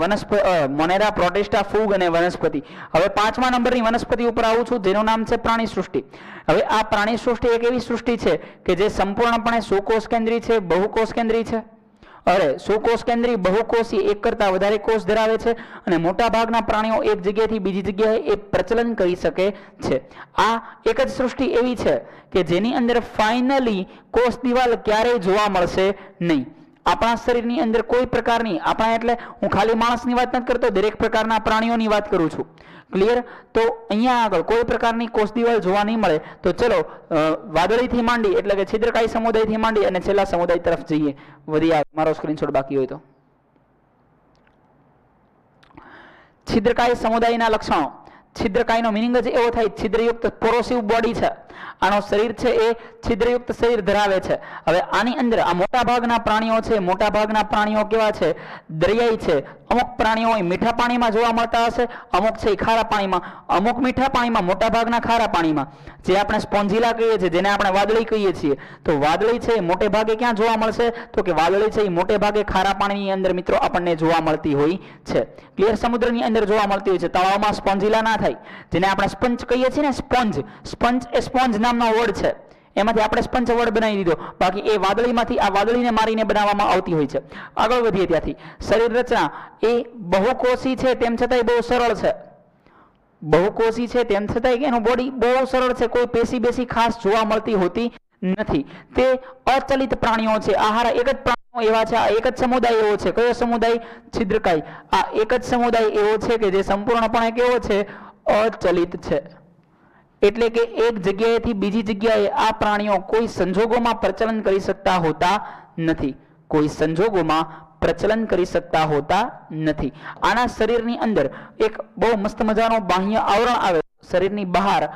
મોનેરા, પ્રોટિસ્ટા, ફૂગ અને વનસ્પતિ. હવે 5મા નંબરની વનસ્પતિ ઉપર આવું છું જેનું નામ છે પ્રાણી સૃષ્ટિ. હવે આ પ્રાણી સૃષ્ટિ એક એવી સૃષ્ટિ છે કે જે સંપૂર્ણપણે સુકોષ કેન્દ્રી છે, બહુકોષ કેન્દ્રી છે. સુકોષ કેન્દ્રી, બહુકોષી, એક કરતા વધારે કોષ ધરાવે છે અને મોટા ભાગના પ્રાણીઓ એક જગ્યાએથી બીજી જગ્યાએ એ પ્રચલન કરી શકે છે. આ એક જ સૃષ્ટિ એવી છે કે જેની અંદર ફાઇનલી કોષ દિવાલ ક્યારેય જોવા મળશે નહીં. આપણા શરીરની અંદર કોઈ પ્રકારની, આપણા એટલે હું ખાલી માણસની વાત નથી કરતો, દરેક પ્રકારના પ્રાણીઓની વાત કરું છું. ક્લિયર? તો અહીંયા આગળ કોઈ પ્રકારની કોષ દિવાલ જોવા નહીં મળે. તો ચલો વાદળીથી માંડી એટલે કે છિદ્રકાય સમુદાયથી માંડી અને છેલ્લા સમુદાય તરફ જઈએ. વધી મારો સ્ક્રીનશોટ બાકી હોય તો. છિદ્રકાય સમુદાયના લક્ષણો. છિદ્રકાયનો મિનિંગ જ એવો થાય છિદ્રયુક્ત પોરોસિવ બોડી છે. આનો શરીર છે એ છિદ્રયુક્ત શરીર ધરાવે છે. હવે આની અંદર આ મોટા ભાગના પ્રાણીઓ છે, મોટા ભાગના પ્રાણીઓ કેવા છે? દરિયાઈ છે. અમુક પ્રાણીઓ મીઠા પાણીમાં જોવા મળતા હશે, અમુક છે ખારા પાણીમાં, અમુક મીઠા પાણીમાં, મોટા ભાગના ખારા પાણીમાં. જે આપણે સ્પોન્જીલા કહીએ છીએ, જેને આપણે વાદળી કહીએ છીએ, તો વાદળી છે એ મોટે ભાગે ક્યાં જોવા મળશે? તો કે વાદળી છે એ મોટે ભાગે ખારા પાણીની અંદર મિત્રો આપણને જોવા મળતી હોય છે. ક્લિયર? સમુદ્રની અંદર જોવા મળતી હોય છે. તળાવમાં સ્પોન્જીલા ના થાય, જેને આપણે સ્પંજ કહીએ છીએ ને, સ્પંજ. સ્પંજ એ સ્પોન્જ નામનો વર્ડ છે, એમાંથી આપણે સ્પંજ વર્ડ બનાવી દીધો. બાકી એ વાદળીમાંથી આ વાદળીને મારીને બનાવવામાં આવતી હોય છે. આગળ વધીએ ત્યાંથી. શરીર રચના એ બહુકોષી છે તેમ છતાંય બહુ સરળ છે. બહુકોષી છે તેમ છતાંય એનું બોડી બહુ સરળ છે, કોઈ પેશી બેસી ખાસ જોવા મળતી હોતી નથી. તે અચલિત પ્રાણીઓ છે. આ એક જ પ્રાણીઓ એવા છે, આ એક જ સમુદાય એવો છે. કયો સમુદાય? છિદ્રકાય. આ એક જ સમુદાય એવો છે કે જે સંપૂર્ણપણે કેવો છે? અચલિત છે. એટલે કે એક જગ્યાએથી બીજી જગ્યાએ આ પ્રાણીઓ કોઈ સંજોગોમાં પ્રચલન કરી શકતા હોતા નથી. કોઈ સંજોગોમાં પ્રચલન કરી શકતા હોતા નથી. આના શરીરની અંદર એક બહુ મસ્ત મજાનો બાહ્ય આવરણ આવે. શરીરની બહાર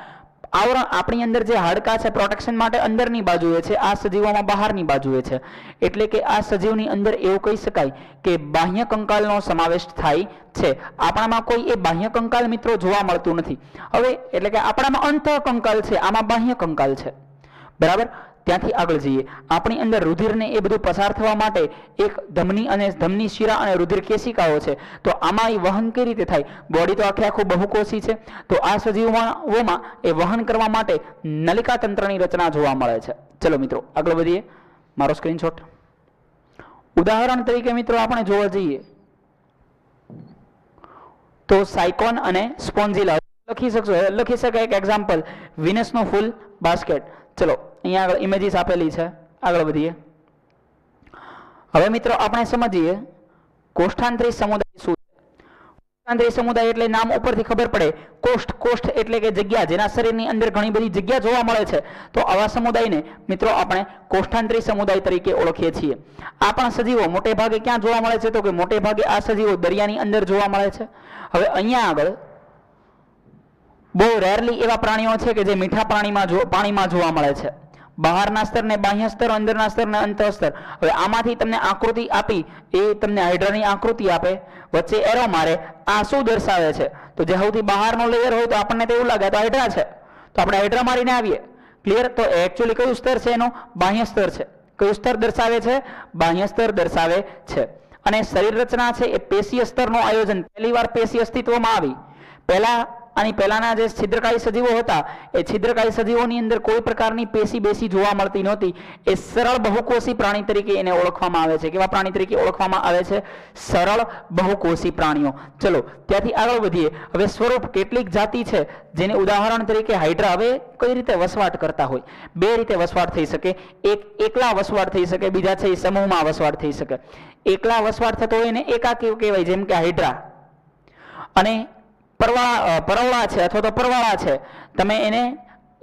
આવરણ, આપણી અંદર જે હાડકા છે પ્રોટેક્શન માટે અંદરની બાજુએ છે, આ સજીવોમાં બહારની બાજુએ છે. એટલે કે આ સજીવની અંદર એવું કહી શકાય કે બાહ્ય કંકાલનો સમાવેશ થાય છે. આપણામાં કોઈ એ બાહ્ય કંકાલ મિત્રો જોવા મળતું નથી. હવે એટલે કે આપણામાં અંતઃ કંકાલ છે, આમાં બાહ્ય કંકાલ છે. બરાબર? ત્યાંથી આગળ જઈએ. આપણી અંદર રુધિરને એ બધું પસાર થવા માટે એક ધમની અને ધમની શિરા અને રુધિર કેશિકાઓ છે. તો આમાં એ વહન કઈ રીતે થાય? બોડી તો આખે આખું બહુકોષી છે, તો આ સજીવોમાં એ વહન કરવા માટે નલિકા તંત્રની રચના જોવા મળે છે. ચલો મિત્રો આગળ વધીએ. મારો સ્ક્રીનશોટ. ઉદાહરણ તરીકે મિત્રો આપણે જોવા જઈએ તો સાયકોન અને સ્પોન્જીલા લખી શકાય. એક એક્ઝામ્પલ, વિનસનું ફૂલ બાસ્કેટ. ચલો અહીંયા આગળ ઇમેજીસ આપેલી છે. આગળ વધીએ. હવે મિત્રો આપણે સમજીએ કોષ્ઠાંતરી સમુદાય શું છે. કોષ્ઠાંતરી સમુદાય એટલે નામ ઉપરથી ખબર પડે, કોષ્ઠ. કોષ્ઠ એટલે કે જગ્યા, જેના શરીરની અંદર ઘણી બધી જગ્યા જોવા મળે છે. તો આવા સમુદાયને મિત્રો આપણે કોષ્ઠાંતરી સમુદાય તરીકે ઓળખીએ છીએ. આ પણ સજીવો મોટે ભાગે ક્યાં જોવા મળે છે? તો કે મોટે ભાગે આ સજીવો દરિયાની અંદર જોવા મળે છે. હવે અહીંયા આગળ બહુ રેરલી એવા પ્રાણીઓ છે કે જે મીઠા પાણીમાં જોવા મળે છે. બહારના સ્તર ને બાહ્ય સ્તર, અંદરના સ્તર ને અંતઃ સ્તર. હવે આમાંથી તમને આકૃતિ આપી, એ તમને હાઇડ્રાની આકૃતિ આપે, વચ્ચે એરો મારે, આ શું દર્શાવે છે? તો જે સૌથી બહારનો લેયર હોય તો આપણને તો એવું લાગે તો હાઇડ્રા છે, તો આપણે હાઇડ્રા મારીને આવીએ. ક્લિયર? તો એકચ્યુઅલી કયું સ્તર છે એનો? બાહ્ય સ્તર છે. કયું સ્તર દર્શાવે છે? બાહ્ય સ્તર દર્શાવે છે. અને શરીર રચના છે એ પેશીય સ્તરનું આયોજન. પહેલીવાર પેશી અસ્તિત્વમાં આવી. પહેલાના જે છિદ્રકાય સજીવો હતા એ છિદ્રકાય સજીવોની અંદર કોઈ પ્રકારની પેશી બેસી જોવા મળતી નહોતી. એ સરળ બહુકોષી પ્રાણી તરીકે એને ઓળખવામાં આવે છે. કેવા પ્રાણી તરીકે ઓળખવામાં આવે છે? સરળ બહુકોષી પ્રાણીઓ. ચલો ત્યાંથી આગળ વધીએ. હવે સ્વરૂપ, કેટલીક જાતિ છે જેને ઉદાહરણ તરીકે હાઇડ્રા. હવે કઈ રીતે વસવાટ કરતા હોય? બે રીતે વસવાટ થઈ શકે. એક એકલા વસવાટ થઈ શકે, બીજા છે એ સમૂહમાં વસવાટ થઈ શકે. એકલા વસવાટ થતો હોય એને એકાકી કહેવાય, જેમ કે હાઇડ્રા. અને પરવળા છે અથવા તો પરવાળા છે, તમે એને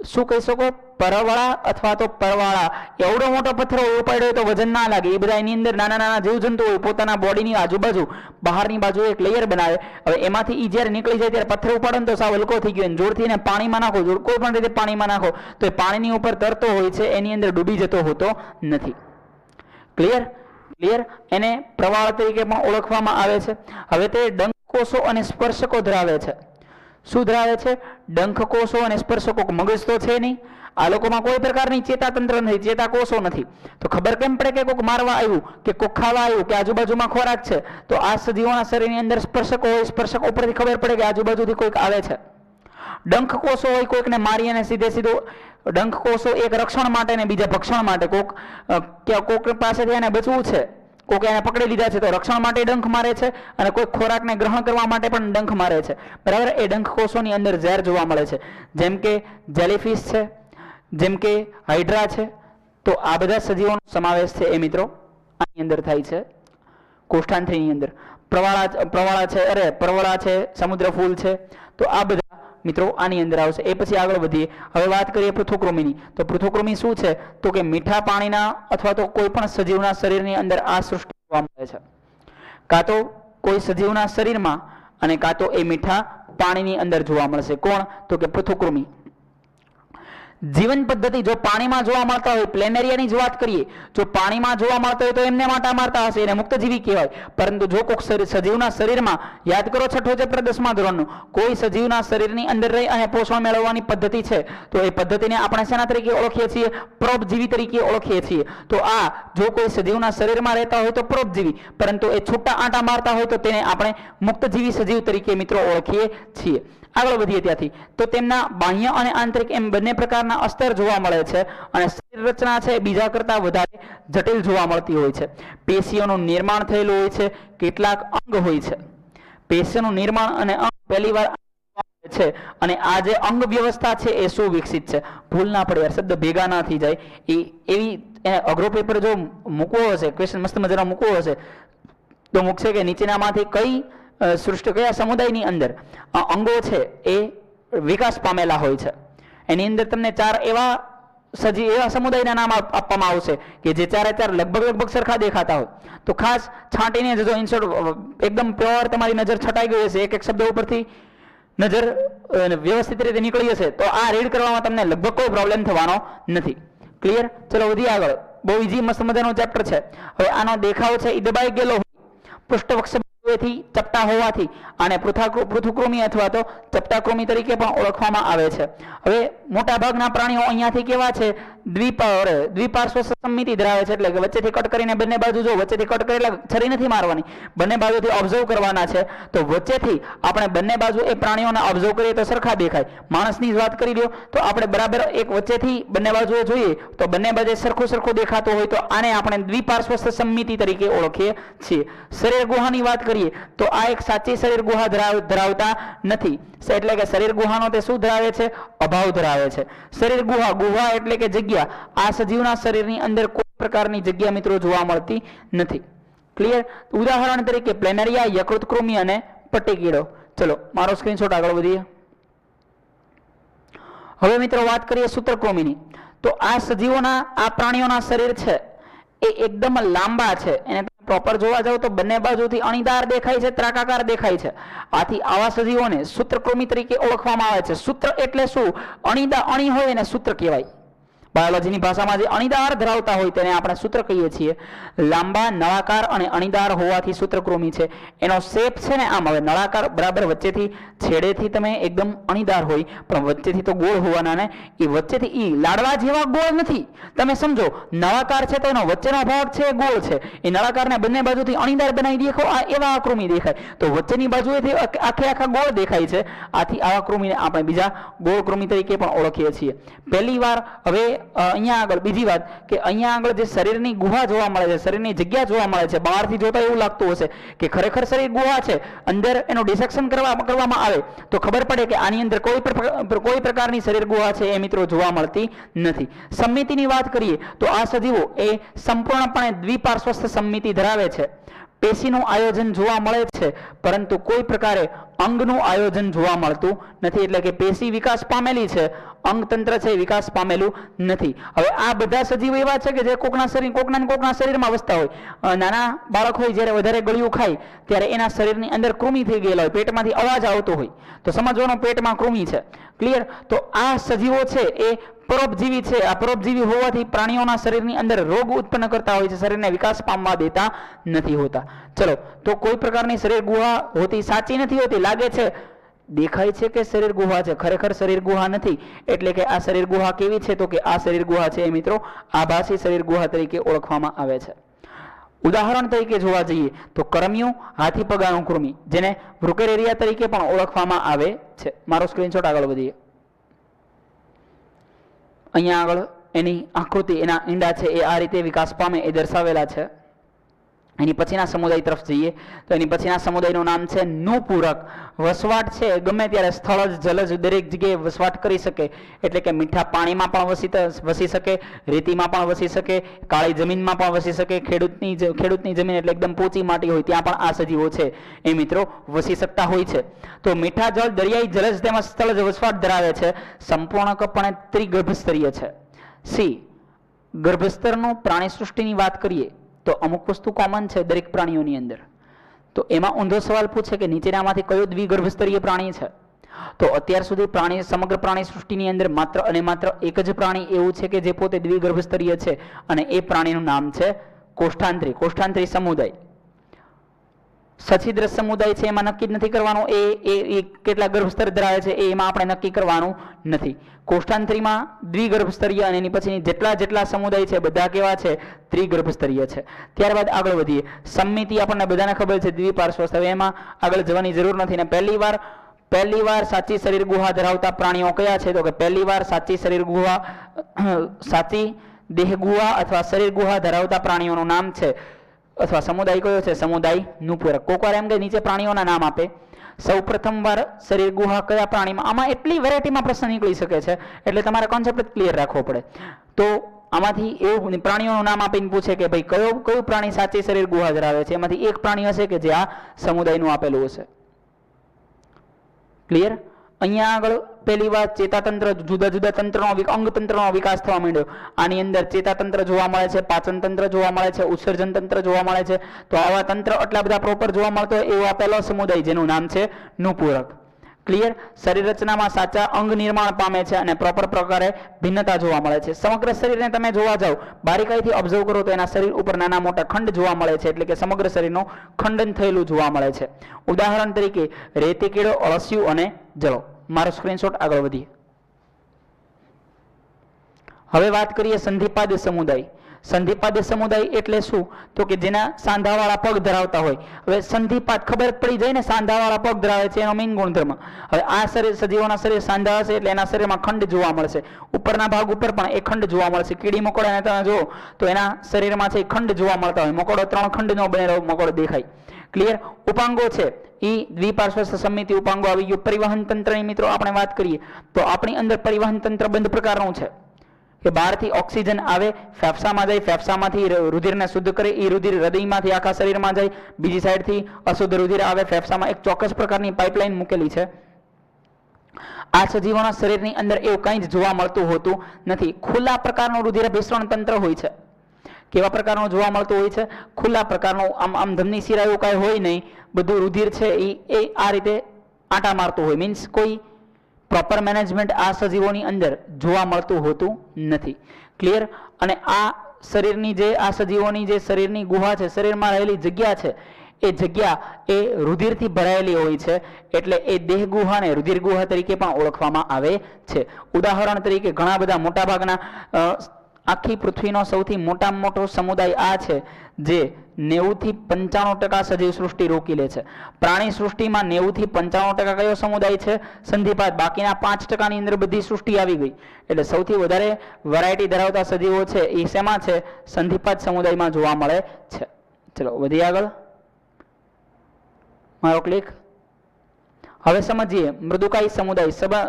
શું કહી શકો? પરવળા અથવા તો પરવાળા. એવડો મોટો પથ્થર ઉપાડ્યો તો વજન ના લાગે. એ બધા એની અંદર નાના નાના જીવજંતુ હોય, પોતાના બોડીની આજુબાજુ બહારની બાજુ એક લેયર બનાવે. હવે એમાંથી એ જ્યારે નીકળી જાય ત્યારે પથ્થર ઉપાડો ને તો સાવ હલકો થઈ ગયો. જોરથી એને પાણીમાં નાખો, કોઈ પણ રીતે પાણીમાં નાખો તો એ પાણીની ઉપર તરતો હોય છે, એની અંદર ડૂબી જતો હોતો નથી. ક્લિયર? ક્લિયર? એને પ્રવાળ તરીકે પણ ઓળખવામાં આવે છે. હવે તે ડંખ કોષો અને સ્પર્શકો ધરાવે છે. શું ધરાવે છે? ડંખ કોષો અને સ્પર્શકો. મગજ તો છે નહીં, આ લોકોમાં કોઈ પ્રકારની ચેતાતંત્ર નથી, ચેતાકોષો નથી. તો ખબર કેમ પડે કે કોઈક મારવા આવ્યું, કે કોઈક ખાવા આવ્યું, કે આજુબાજુમાં ખોરાક છે? તો આ સજીવોના શરીરની અંદર સ્પર્શકો હોય, સ્પર્શકો ઉપરથી ખબર પડે કે આજુબાજુથી કોઈક આવે છે. ડંખ કોષો હોય, કોઈકને મારી અને સીધે સીધું. ડંખ કોષો એક રક્ષણ માટે ને બીજા ભક્ષણ માટે. કોઈક પાસેથી એને બચવું છે, કોઈક એને પકડી લીધા છે તો રક્ષણ માટે ડંખ મારે છે, અને કોઈ ખોરાકને ગ્રહણ કરવા માટે પણ ડંખ મારે છે. બરાબર? એ ડંખ કોષોની અંદર ઝેર જોવા મળે છે, જેમ કે જેલીફિશ છે, જેમ કે હાઇડ્રા છે. તો આ બધા સજીવોનો સમાવેશ છે એ મિત્રો આની અંદર થાય છે. કોષ્ઠાંત્રીની અંદર પરવળા છે, સમુદ્ર ફૂલ છે. તો આ બધા મિત્રો આની અંદર આવશે. એ પછી આગળ વધીએ. હવે વાત કરીએ પૃથુકૃમિની. તો પૃથુકૃમિ શું છે? તો કે મીઠા પાણીના અથવા તો કોઈ પણ સજીવના શરીરની અંદર આ સૃષ્ટિ જોવા મળે છે. કાં તો કોઈ સજીવના શરીરમાં અને કાં તો એ મીઠા પાણીની અંદર જોવા મળશે. કોણ? તો કે પૃથુકૃમિ. જીવન પદ્ધતિ જો પાણીમાં જોવા મળતા હોય, પ્લેનેરિયાની જ વાત કરીએ, જો પાણીમાં જોવા મળતા હોય તો એમને માટા મારતા હશે, એને મુક્તજીવી કહેવાય. પરંતુ જો કોઈક સજીવના શરીરમાં, યાદ કરો 6ઠો ચેપ્ટર 10મા ધોરણનું, કોઈ સજીવના શરીરની અંદર રહી અને પોષણ મેળવવાની પદ્ધતિ છે, તો એ પદ્ધતિને આપણે શેના તરીકે ઓળખીએ છીએ? પરોપજીવી તરીકે ઓળખીએ છીએ. તો આ જો કોઈ સજીવના શરીરમાં રહેતા હોય તો પરોપજીવી, પરંતુ એ છૂટા આંટા મારતા હોય તો તેને આપણે મુક્તજીવી સજીવ તરીકે મિત્રો ઓળખીએ છીએ. આગળ વધીએ ત્યાંથી. તો તેમના બાહ્ય અને આંતરિક એમ બંને પ્રકારના અસ્તર જોવા મળે છે. અને શરીર રચના છે બીજા કરતા વધારે જટિલ જોવા મળતી હોય છે. પેશીઓનું નિર્માણ થયેલું હોય છે, કેટલાક અંગ હોય છે. પેશીઓનું નિર્માણ અને અંગ પહેલીવાર છે. અને આ જે અંગ વ્યવસ્થા છે એ સુવિકસિત છે. ભૂલ ના પડે યાર, શબ્દ ભેગા ના થઈ જાય. એવી અઘરો પેપર જો મૂકવો હશે, ક્વેશ્ચન મસ્ત મજાનો મૂકવો હશે તો મૂકશે કે નીચેનામાંથી કઈ સૃષ્ટિ, કયા સમુદાયની અંદર અંગો છે એ વિકાસ પામેલા હોય છે. એની અંદર તમને 4 એવા સમુદાયના નામ આપવામાં આવશે કે જે ચારે ચાર લગભગ સરખા દેખાતા હોય. તો ખાસ છાંટીને જજો. ઇન્સર્ટ એકદમ પ્યોર તમારી નજર છટાઈ ગઈ હશે, એક એક શબ્દ ઉપરથી નજર વ્યવસ્થિત રીતે નીકળી હશે તો આ રીડ કરવામાં તમને લગભગ કોઈ પ્રોબ્લેમ થવાનો નથી. ક્લિયર? ચલો વધીએ આગળ. બહુ ઈઝી મસ્ત મજાનો ચેપ્ટર છે. હવે આનો દેખાવ છે એ દબાઈ ગયેલો પૃષ્ઠવક્ષ થી ચપટા હોવાથી આને પૃથુકૃમિ અથવા તો ચપટાકૃમિ તરીકે પણ ઓળખવામાં આવે છે. હવે મોટા ભાગના પ્રાણીઓ અહીંયાથી કેવા છે? દ્વિપાર્શ્વ સમમિતિ ધરાવે છે. એટલે કે વચ્ચેથી કટ કરીને બંને બાજુ જો વચ્ચેથી કટ કરે એટલે છરી નથી મારવાની, બંને બાજુથી ઓબ્ઝર્વ કરવાના છે. તો વચ્ચેથી આપણે બંને બાજુ એ પ્રાણીઓને ઓબ્ઝર્વ કરીએ તો સરખા દેખાય. માણસની જ વાત કરી લ્યો તો આપણે બરાબર એક વચ્ચેથી બંને બાજુએ જોઈએ તો બંને બાજુ સરખું દેખાતું હોય તો આને આપણે દ્વિપાર્શ્વ સમમિતિ તરીકે ઓળખીએ છીએ. શરીર ગુહાની વાત કરીએ તો આ એક સાચી શરીર ગુહા ધરાવતા નથી. એટલે કે શરીર ગુહાનો તે શું ધરાવે છે? અભાવ ધરાવે છે. શરીર ગુહા એટલે કે જગ્યા. આ સજીવના શરીરની અંદર કોઈ પ્રકારની જગ્યા મિત્રો જોવા મળતી નથી. ક્લિયર? ઉદાહરણ તરીકે પ્લેનેરિયા, યકૃતકૃમિ અને પટ્ટીકીડો. ચલો મારો સ્ક્રીનશોટ આગળ વધીએ. હવે મિત્રો વાત કરીએ સૂત્રકૃમિની. તો આ સજીવોના, આ પ્રાણીઓના શરીર છે એ એકદમ લાંબા છે. એને પ્રોપર જોવા જાવ તો બંને બાજુથી અણીદાર દેખાય છે, ત્રાકાકાર દેખાય છે. આથી આવા સજીવોને સૂત્રકૃમિ તરીકે ઓળખવામાં આવે છે. સૂત્ર એટલે શું? અણી હોય એને સૂત્ર કહેવાય. બાયોલોજીની ભાષામાં જે અણીદાર ધરાવતા હોય તેને આપણે સૂત્ર કહીએ છીએ. લાંબા, નળાકાર અને અણીદાર હોવાથી સૂત્રકૃમિ છે. એનો શેપ છે ને આમ, હવે નળાકાર બરાબર વચ્ચેથી છેડેથી તમે એકદમ અણીદાર હોય પણ વચ્ચેથી તો ગોળ હોવાના ને, એ વચ્ચેથી ઈ લાડવા જેવા ગોળ નથી. તમે સમજો, નળાકાર છે તો એનો વચ્ચેનો ભાગ છે એ ગોળ છે, એ નળાકારને બંને બાજુથી અણીદાર બનાવી દેખો, આ એવા કૃમિ દેખાય. તો વચ્ચેની બાજુએથી આખે આખા ગોળ દેખાય છે. આથી આવા કૃમિને આપણે બીજા ગોળ કૃમિ તરીકે પણ ઓળખીએ છીએ. પહેલી વાર હવે અહીંયા આગળ બીજી વાત કે અહીંયા આગળ જે શરીરની ગુહા જોવા મળે છે, શરીરની જગ્યા જોવા મળે છે, બહારથી જોતા એવું લાગતું હશે કે ખરેખર શરીર ગુહા છે, અંદર એનું ડિસેક્શન કરવામાં આવે તો ખબર પડે કે આની અંદર કોઈ પ્રકારની શરીર ગુહા છે એ મિત્રો જોવા મળતી નથી. સમમિતિની વાત કરીએ તો આ સજીવો એ સંપૂર્ણપણે દ્વિપાર્શ્વસ્થ સમમિતિ ધરાવે છે. પેશીનું આયોજન જોવા મળે છે પરંતુ કોઈ પ્રકારે અંગનું આયોજન જોવા મળતું નથી. એટલે કે પેશી વિકાસ પામેલી છે, અંગતંત્ર છે વિકાસ પામેલું નથી. હવે આ બધા સજીવો એવા છે કે જે કોકના શરીરમાં વસતા હોય. નાના બાળક હોય જ્યારે વધારે ગળ્યું ખાય ત્યારે એના શરીરની અંદર કૃમિ થઈ ગયેલા હોય, પેટમાંથી અવાજ આવતો હોય તો સમજવાનું પેટમાં કૃમિ છે. ક્લિયર? તો આ સજીવો છે એ પરોપજીવી છે. આ પરોપજીવી હોવાથી પ્રાણીઓના શરીરની અંદર રોગ ઉત્પન્ન કરતા હોય છે, શરીરને વિકાસ પામવા દેતા નથી હોતા. ચલો, તો કોઈ પ્રકારની શરીર ગુહા હોતી સાચી નથી હોતી. લાગે છે, દેખાય છે કે શરીર ગુહા છે, ખરેખર શરીર ગુહા નથી. એટલે કે આ શરીર ગુહા કેવી છે? તો કે આ શરીર ગુહા છે એ મિત્રો આભાસી શરીર ગુહા તરીકે ઓળખવામાં આવે છે. ઉદાહરણ તરીકે જોવા જઈએ તો કરમિયું, હાથી પગાનું કૃમિ, જેને વ્રુકેરેરિયા તરીકે પણ ઓળખવામાં આવે છે. મારો સ્ક્રીનશોટ આગળ વધીએ. અહીંયા આગળ એની આકૃતિ, એના ઈંડા છે એ આ રીતે વિકાસ પામે એ દર્શાવેલા છે. એની પછીના સમુદાય તરફ જઈએ તો એની પછીના સમુદાયનું નામ છે નુપૂરક. વસવાટ છે ગમે ત્યારે સ્થળ જલજ દરેક જગ્યાએ વસવાટ કરી શકે. એટલે કે મીઠા પાણીમાં પણ વસી શકે, રેતીમાં પણ વસી શકે, કાળી જમીનમાં પણ વસી શકે. ખેડૂતની જમીન એટલે એકદમ પોચી માટી હોય ત્યાં પણ આ સજીવો છે એ મિત્રો વસી શકતા હોય છે. તો મીઠા જળ, દરિયાઈ જલજ તેમજ સ્થળજ વસવાટ ધરાવે છે. સંપૂર્ણપણે ત્રિગર્ભસ્તરીય છે. સી, ગર્ભસ્તરનું પ્રાણી સૃષ્ટિની વાત કરીએ તો અમુક વસ્તુ કોમન છે દરેક પ્રાણીઓની અંદર. તો એમાં ઊંધો સવાલ પૂછે કે નીચેનામાંથી કયો દ્વિગર્ભસ્તરીય પ્રાણી છે? તો અત્યાર સુધી સમગ્ર પ્રાણી સૃષ્ટિની અંદર માત્ર અને માત્ર એક જ પ્રાણી એવું છે કે જે પોતે દ્વિગર્ભસ્તરીય છે અને એ પ્રાણીનું નામ છે કોષ્ઠાંત્રી સમુદાય. સછિદ્ર સમુદાય છે એમાં નક્કી નથી કરવાનું એ કેટલા ગર્ભસ્તર ધરાવે છે એમાં આપણે નક્કી કરવાનું નથી. કોષ્ઠાંત્રીમાં દ્વિગર્ભસ્તરીય અને એની પછીની જેટલા સમુદાય છે બધા કેવા છે? ત્રિગર્ભસ્તરીય છે. ત્યારબાદ આગળ વધીએ. સમમિતિ આપણને બધાને ખબર છે દ્વિપાર્શ્વસ્થ. હવે એમાં આગળ જવાની જરૂર નથી. ને પહેલી વાર સાચી શરીર ગુહા ધરાવતા પ્રાણીઓ કયા છે? તો કે પહેલી વાર સાચી દેહ ગુહા અથવા શરીર ગુહા ધરાવતા પ્રાણીઓનું નામ છે અથવા સમુદાય કયો છે? સમુદાય નુપૂરક. કોક વાર એમ કે નીચે પ્રાણીઓના નામ આપે. સૌ પ્રથમ વાર શરીર ગુહા કયા પ્રાણીમાં? આમાં એટલી વેરાયટીમાં પ્રશ્ન નીકળી શકે છે એટલે તમારે કોન્સેપ્ટ ક્લિયર રાખવો પડે. તો આમાંથી એવું પ્રાણીઓનું નામ આપીને પૂછે કે ભાઈ કયું પ્રાણી સાચી શરીર ગુહા ધરાવે છે, એમાંથી એક પ્રાણી હશે કે જે આ સમુદાયનું આપેલું હશે. ક્લિયર? અહીંયા આગળ પહેલી વાત ચેતાતંત્ર, જુદા જુદા અંગતંત્રનો વિકાસ થવા માંડ્યો. આની અંદર ચેતાતંત્ર જોવા મળે છે, પાચન તંત્ર જોવા મળે છે, ઉત્સર્જન તંત્ર જોવા મળે છે. તો આવા તંત્ર આટલા બધા પ્રોપર જોવા મળતો હોય એવો આ પહેલો સમુદાય જેનું નામ છે નુપૂરક. ક્લિયર? શરીર રચનામાં સાચા અંગ નિર્માણ પામે છે અને પ્રોપર પ્રકારે ભિન્નતા જોવા મળે છે. સમગ્ર શરીરને તમે જોવા જાઓ, બારીકાઈથી ઓબ્ઝર્વ કરો તો એના શરીર ઉપર નાના મોટા ખંડ જોવા મળે છે. એટલે કે સમગ્ર શરીરનું ખંડન થયેલું જોવા મળે છે. ઉદાહરણ તરીકે રેતી કીડો, અળસિયું અને જળો. મારો સ્ક્રીનશોટ આગળ વધીએ. હવે વાત કરીએ સંધિપાદ સમુદાય. સંધિપાદ સમુદાય એટલે શું? તો કે જેના સાંધાવાળા પગ ધરાવતા હોય. હવે સંધિપાદ ખબર પડી જાય ને, સાંધાવાળા પગ ધરાવે છે એનો મેઇન ગુણધર્મ. હવે આ સજીવોના શરીર સાંધા હશે એટલે એના શરીરમાં ખંડ જોવા મળશે. ઉપરના ભાગ ઉપર પણ એ ખંડ જોવા મળશે. કીડી મકોડાને તમે જુઓ તો એના શરીરમાં છે ખંડ જોવા મળતા હોય. મકોડો 3 ખંડનો બનેલો મકોડો દેખાય. ક્લિયર? ઉપાંગો છે એ દ્વિપાર્શ્વસ્થ સમમિતિ ઉપાંગો આવી ગયું. પરિવહન તંત્રની મિત્રો આપણે વાત કરીએ તો આપણી અંદર પરિવહન તંત્ર બંધ પ્રકારનું છે કે બહારથી ઓક્સિજન આવે, ફેફસામાં જાય, ફેફસામાંથી રુધિરને શુદ્ધ કરે, એ રુધિર હૃદયમાંથી આખા શરીરમાં જાય, બીજી સાઈડથી અશુદ્ધ રુધિર આવે ફેફસામાં. એક ચોક્કસ પ્રકારની પાઇપલાઇન મૂકેલી છે. આ સજીવોના શરીરની અંદર એવું કંઈ જ જોવા મળતું હોતું નથી. ખુલ્લા પ્રકારનું રુધિર ભિસરણ તંત્ર હોય છે. કેવા પ્રકારનું જોવા મળતું હોય છે? ખુલ્લા પ્રકારનું. આમ ધમની શિરા એવું કાંઈ હોય નહીં. બધું રુધિર છે એ આ રીતે આંટા મારતું હોય. મીન્સ કોઈ પ્રોપર મેનેજમેન્ટ આ સજીવોની અંદર જોવા મળતું હોતું નથી. ક્લિયર? અને આ શરીરની જે આ સજીવોની જે શરીરની ગુહા છે, શરીરમાં રહેલી જગ્યા છે, એ જગ્યા એ રુધિરથી ભરાયેલી હોય છે, એટલે એ દેહ ગુહાને રુધિર ગુહા તરીકે પણ ઓળખવામાં આવે છે. ઉદાહરણ તરીકે ઘણા બધા મોટાભાગના આખી પૃથ્વીનો સૌથી મોટામાં મોટો સમુદાય આ છે જે 90 થી 95% સજીવ સૃષ્ટિ રોકી લે છે. પ્રાણી સૃષ્ટિમાં 90 થી 95% કયો સમુદાય છે? સંધિપાત. બાકીના 5% ની અંદર બધી સૃષ્ટિ આવી ગઈ. એટલે સૌથી વધારે વેરાયટી ધરાવતા સજીવો છે એ શેમાં છે? સંધિપાત સમુદાયમાં જોવા મળે છે. ચલો વધીએ આગળ. મારો ક્લિક. હવે સમજીએ મૃદુકાય સમુદાય.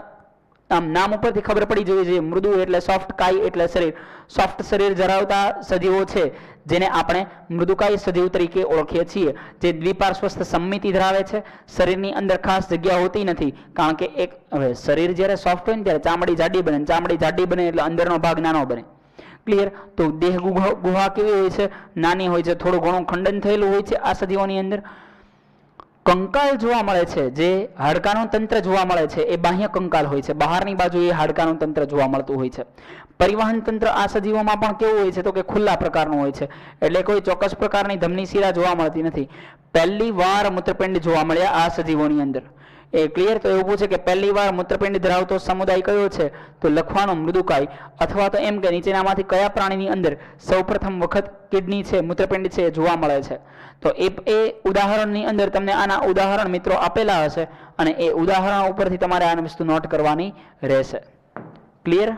આમ નામ ઉપરથી ખબર પડી જવી જોઈએ. મૃદુ એટલે સોફ્ટ, કાય એટલે શરીર. સોફ્ટ શરીર ધરાવતા સજીવો છે જેને આપણે મૃદુકાય સજીવ તરીકે ઓળખીએ છીએ, જે દ્વિપાર્શ્વસ્થ સમમિતિ ધરાવે છે. શરીરની અંદર ખાસ જગ્યા હોતી નથી, કારણ કે એક હવે શરીર જ્યારે સોફ્ટ હોય ને ત્યારે ચામડી જાડી બને, ચામડી જાડી બને એટલે અંદરનો ભાગ નાનો બને. ક્લિયર? તો દેહ ગુહા કેવી હોય છે? નાની હોય છે, થોડું ઘણું ખંડન થયેલું હોય છે આ સજીવોની અંદર. કંકાલ જોવા મળે છે, જે હાડકાનું તંત્ર જોવા મળે છે એ બાહ્ય કંકાલ હોય છે. બહારની બાજુ એ હાડકાનું તંત્ર જોવા મળતું હોય છે. પરિવહન તંત્ર આ સજીવોમાં પણ કેવું હોય છે? તો કે ખુલ્લા પ્રકારનું હોય છે, એટલે કોઈ ચોક્કસ પ્રકારની ધમની શિરા જોવા મળતી નથી. પહેલી વાર મૂત્રપિંડ જોવા મળ્યા આ સજીવોની અંદર. એ ક્લિયર? તો એવું પૂછે કે પહેલી વાર મૂત્રપિંડ ધરાવતો સમુદાય કયો છે? તો લખવાનો મૃદુકાય. અથવા તો એમ કે નીચેનામાંથી કયા પ્રાણીની અંદર સૌપ્રથમ વખત કિડની છે, મૂત્રપિંડ છે જોવા મળે છે? તો એ ઉદાહરણની અંદર તમને આના ઉદાહરણ મિત્રો આપેલા હશે, અને એ ઉદાહરણ ઉપરથી તમારે આ વસ્તુ નોટ કરવાની રહેશે. ક્લિયર?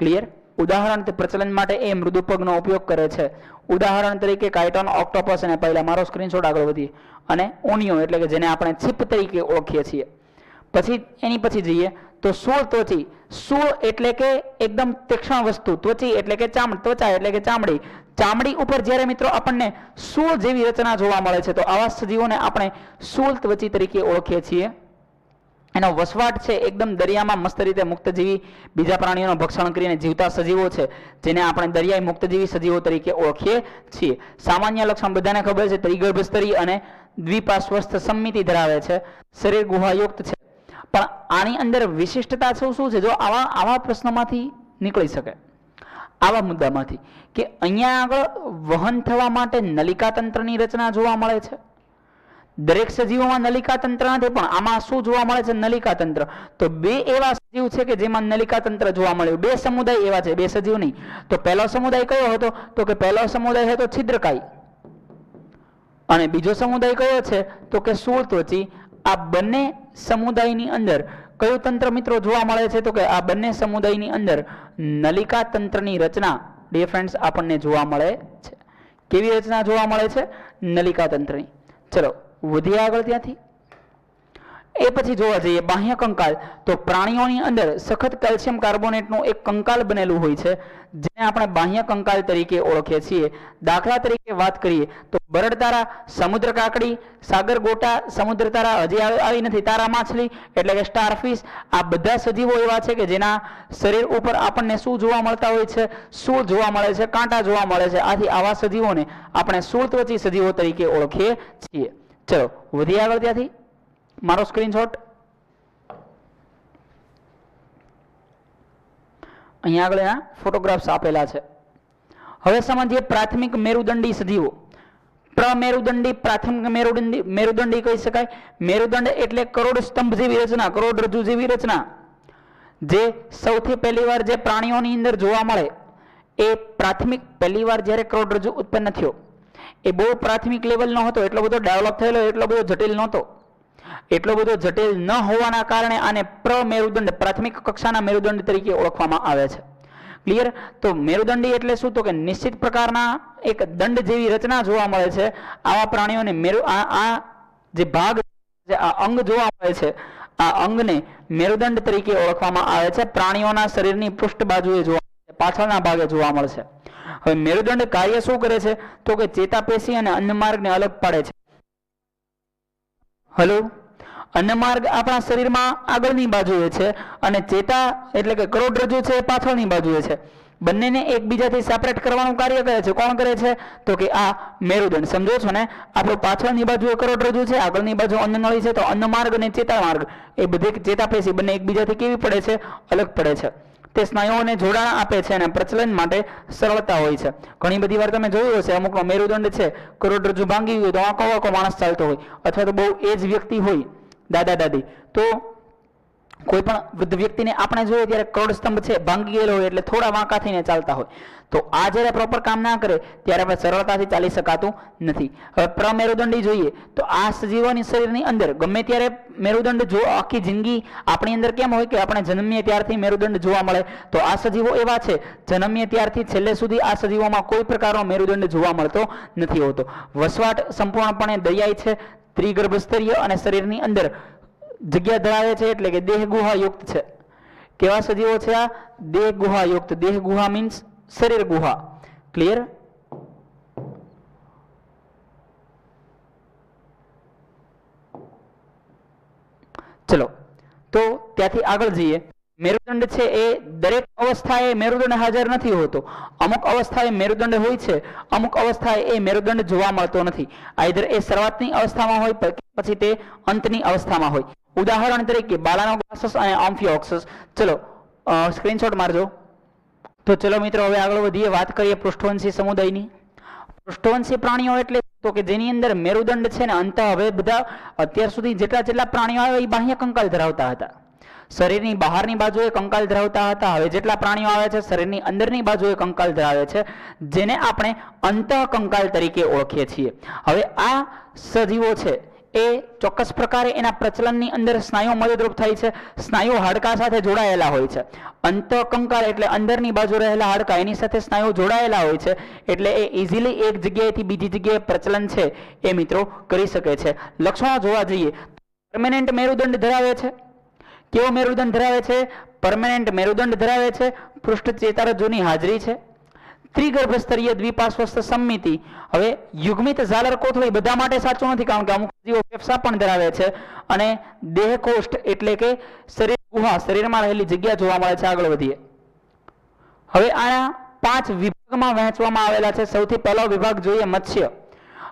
ક્લિયર? ઉદાહરણ પ્રચલન માટે એ મૃદુપગનો ઉપયોગ કરે છે. ઉદાહરણ તરીકે કાયટોન, ઓક્ટોપસ અને પહેલા મારો સ્ક્રીનશોટ આગળ વધીએ, અને ઓનિયો એટલે કે જેને આપણે છીપ તરીકે ઓળખીએ છીએ. પછી એની પછી જઈએ તો શૂળ ત્વચી. શૂળ એટલે કે એકદમ તીક્ષ્ણ વસ્તુ, ત્વચી એટલે કે ત્વચા એટલે કે ચામડી. ચામડી ઉપર જ્યારે મિત્રો આપણને શૂળ જેવી રચના જોવા મળે છે, તો આવા સજીવોને આપણે શૂળ ત્વચી તરીકે ઓળખીએ છીએ. એનો વસવાટ છે એકદમ દરિયામાં મસ્ત રીતે મુક્તજીવી બીજા પ્રાણીઓનું ભક્ષણ કરીને જીવતા સજીવો છે, જેને આપણે દરિયાઈ મુક્તજીવી સજીવો તરીકે ઓળખીએ છીએ. સામાન્ય લક્ષણ બધાને ખબર છે, ત્રિગર્ભસ્તરી અને દ્વિપાર્શ્વસ્થ સમમિતિ ધરાવે છે, શરીર ગુહાયુક્ત છે. પણ આની અંદર વિશિષ્ટતા શું છે? જો આવા પ્રશ્નોમાંથી નીકળી શકે, આવા મુદ્દામાંથી, કે અહીંયા આગળ વહન થવા માટે નલિકા તંત્રની રચના જોવા મળે છે. દરેક સજીવોમાં નલિકા તંત્ર નથી, પણ આમાં શું જોવા મળે છે? નલિકા તંત્ર. તો બે એવા સજીવ છે કે જેમાં નલિકા તંત્ર જોવા મળ્યું. બે સમુદાય એવા છે, બે સજીવ નહીં. તો પહેલો સમુદાય કયો હતો? તો કે પહેલો સમુદાય હતો છિદ્રકાય, અને બીજો સમુદાય કયો છે? તો કે શૂળત્વચી. આ બંને સમુદાયની અંદર કયું તંત્ર મિત્રો જોવા મળે છે? તો કે આ બંને સમુદાયની અંદર નલિકા તંત્રની રચના ડિયર ફ્રેન્ડ્સ આપણને જોવા મળે છે. કેવી રચના જોવા મળે છે? નલિકા તંત્રની. ચલો વધીએ આગળ ત્યાંથી. એ પછી જોવા જઈએ બાહ્ય કંકાલ. તો પ્રાણીઓની અંદર સખત કેલ્શિયમ કાર્બોનેટનું એક કંકાલ બનેલું હોય છે, જેને આપણે બાહ્ય કંકાલ તરીકે ઓળખીએ છીએ. દાખલા તરીકે વાત કરીએ તો બરડતારા, સમુદ્ર કાકડી, સાગર ગોટા, સમુદ્ર તારા હજી આવી નથી, તારા માછલી એટલે કે સ્ટારફિશ. આ બધા સજીવો એવા છે કે જેના શરીર ઉપર આપણને શું જોવા મળતા હોય છે? શૂળ જોવા મળે છે, કાંટા જોવા મળે છે. આથી આવા સજીવોને આપણે શૂળત્વચી સજીવો તરીકે ઓળખીએ છીએ. ચલો વધીએ આગળ ત્યાંથી. મારો સ્ક્રીનશોટ અહીંયા આગળ એના ફોટોગ્રાફ્સ આપેલા છે. હવે સમજીએ પ્રાથમિક મેરુદંડી સજીવો. પ્રમેરુદંડી, પ્રાથમિક મેરુદંડી કહી શકાય. મેરુદંડ એટલે કરોડ સ્તંભ જેવી રચના, કરોડરજ્જુ જેવી રચના, જે સૌથી પહેલી વાર જે પ્રાણીઓની અંદર જોવા મળે એ પ્રાથમિક. પહેલી વાર જ્યારે કરોડરજ્જુ ઉત્પન્ન થયો એ બહુ પ્રાથમિક લેવલનો હતો, એટલો બધો ડેવલપ થયેલો, એટલો બધો જટિલ નહોતો. એટલો બધો જટિલ ન હોવાના કારણે આને પ્રમેરુદંડ, પ્રાથમિક કક્ષાના મેરુદંડ તરીકે ઓળખવામાં આવે છે. ક્લિયર? તો મેરુદંડી એટલે શું? તો કે નિશ્ચિત પ્રકારના એક દંડ જેવી રચના જોવા મળે છે. આવા પ્રાણીઓને આ જે ભાગ છે, આ અંગ જોવા મળે છે, આ અંગને મેરુદંડ તરીકે ઓળખવામાં આવે છે. પ્રાણીઓના શરીરની પૃષ્ઠ બાજુએ જોવા મળે છે, પાછળના ભાગે જોવા મળશે. હવે મેરુદંડ કાર્ય શું કરે છે? તો કે ચેતાપેશી અને અન્નમાર્ગને અલગ પાડે છે. હલો, અન્નમાર્ગ આપણા શરીરમાં આગળની બાજુએ છે, અને ચેતા એટલે કે કરોડરજ્જુ છે એ પાછળની બાજુએ છે. બંનેને એકબીજાથી સેપરેટ કરવાનું કાર્ય કરે છે. કોણ કરે છે? તો કે આ મેરુદંડ. સમજો છો ને? આપણું પાછળની બાજુ કરોડરજ્જુ છે, આગળની બાજુ અન્નનળી છે. તો અન્નમાર્ગ અને ચેતામાર્ગ એ બધી ચેતાપેશી બંને એકબીજાથી કેવી પડે છે? અલગ પડે છે. તે સ્નાયુઓને જોડાણ આપે છે અને પ્રચલન માટે સરળતા હોય છે. ઘણી બધી વાર તમે જોયું હશે અમુકનો મેરુદંડ છે, કરોડરજ્જુ ભાંગી હોય તો આંકો વાંકો માણસ ચાલતો હોય, અથવા તો બહુ એજ વ્યક્તિ હોય, દાદા દાદી, તો કોઈ પણ વૃદ્ધ વ્યક્તિને આપણે જોઈએ ત્યારે કરોડ સ્તંભ છે ભાંગી ગયેલો હોય એટલે થોડા વાંકા થઈને ચાલતા હોય, તો આ જ્યારે પ્રોપર કામ ના કરે ત્યારે આપણે સરળતાથી ચાલી શકાતું નથી. હવે પ્રમેરુદંડી જોઈએ તો આ સજીવોની શરીરની અંદર ગમે ત્યારે મેરુદંડ જો આખી જિંદગી આપણી અંદર કેમ હોય કે આપણે જન્મીએ ત્યારથી મેરુદંડ જોવા મળે, તો આ સજીવો એવા છે જન્મીએ ત્યારથી છેલ્લે સુધી આ સજીવોમાં કોઈ પ્રકારનો મેરુદંડ જોવા મળતો નથી હોતો. વસવાટ સંપૂર્ણપણે દરિયાઈ છે, ત્રિગર્ભસ્તરીય અને શરીરની અંદર જગ્યા ધરાવે છે એટલે કે દેહ ગુહા યુક્ત છે. કેવા સજીવો છે આ? દેહ ગુહા યુક્ત. દેહ ગુહા મીન્સ શરીર ગુહા. ક્લિયર? ચલો તો ત્યાંથી આગળ જઈએ. મેરુદંડ છે એ દરેક અવસ્થાએ મેરુદંડ હાજર નથી હોતો. અમુક અવસ્થાએ મેરુદંડ હોય છે, અમુક અવસ્થાએ એ મેરુદંડ જોવા મળતો નથી. આઈધર એ શરૂઆતની અવસ્થામાં હોય પછી તે અંતની અવસ્થામાં હોય. ઉદાહરણ તરીકે બાલાનોગ્લાસસ અને આમ્ફિયોક્સસ. ચલો સ્ક્રીનશોટ મારજો. તો ચલો મિત્રો હવે આગળ વધીએ, વાત કરીએ પૃષ્ઠવંશી સમુદાયની. પૃષ્ઠવંશી પ્રાણીઓ એટલે તો કે જેની અંદર મેરુદંડ છે ને અંત. હવે બધા અત્યાર સુધી જેટલા પ્રાણીઓ આવે એ બાહ્ય કંકાલ ધરાવતા હતા, શરીરની બહારની બાજુએ કંકાલ ધરાવતા હતા. હવે જેટલા પ્રાણીઓ આવે છે શરીરની અંદરની બાજુએ કંકાલ ધરાવે છે, જેને આપણે અંતઃકંકાલ તરીકે ઓળખીએ છીએ. હવે આ સજીવો છે એ ચોક્કસ પ્રકારે એના પ્રચલનની અંદર સ્નાયુ મદદરૂપ થાય છે. સ્નાયુ હાડકા સાથે જોડાયેલા હોય છે. અંતઃકંકાલ એટલે અંદરની બાજુ રહેલા હાડકા, એની સાથે સ્નાયુ જોડાયેલા હોય છે એટલે એ ઇઝીલી એક જગ્યાએથી બીજી જગ્યાએ પ્રચલન છે એ મિત્રો કરી શકે છે. લક્ષણો જોવા જઈએ, પરમેનન્ટ મેરુદંડ ધરાવે છે. કેવો મેરુદંડ ધરાવે છે? પરમેનન્ટ મેરુદંડ ધરાવે છે. પૃષ્ઠ ચેતારજ્જુની હાજરી છે. ત્રિગર્ભસ્તરીય દ્વિપાર્શ્વસ્થ સમમિતિ. હવે યુગ્મિત ઝાલર કોથળી બધા માટે સાચું નથી, કારણ કે અમુક સજીવો ફેફસા પણ ધરાવે છે. અને દેહકોષ્ઠ એટલે કે શરીર ગુહા, શરીરમાં રહેલી જગ્યા જોવા મળે છે. આગળ વધીએ. હવે આના 5 વિભાગમાં વહેંચવામાં આવેલા છે. સૌથી પહેલો વિભાગ જોઈએ મત્સ્ય.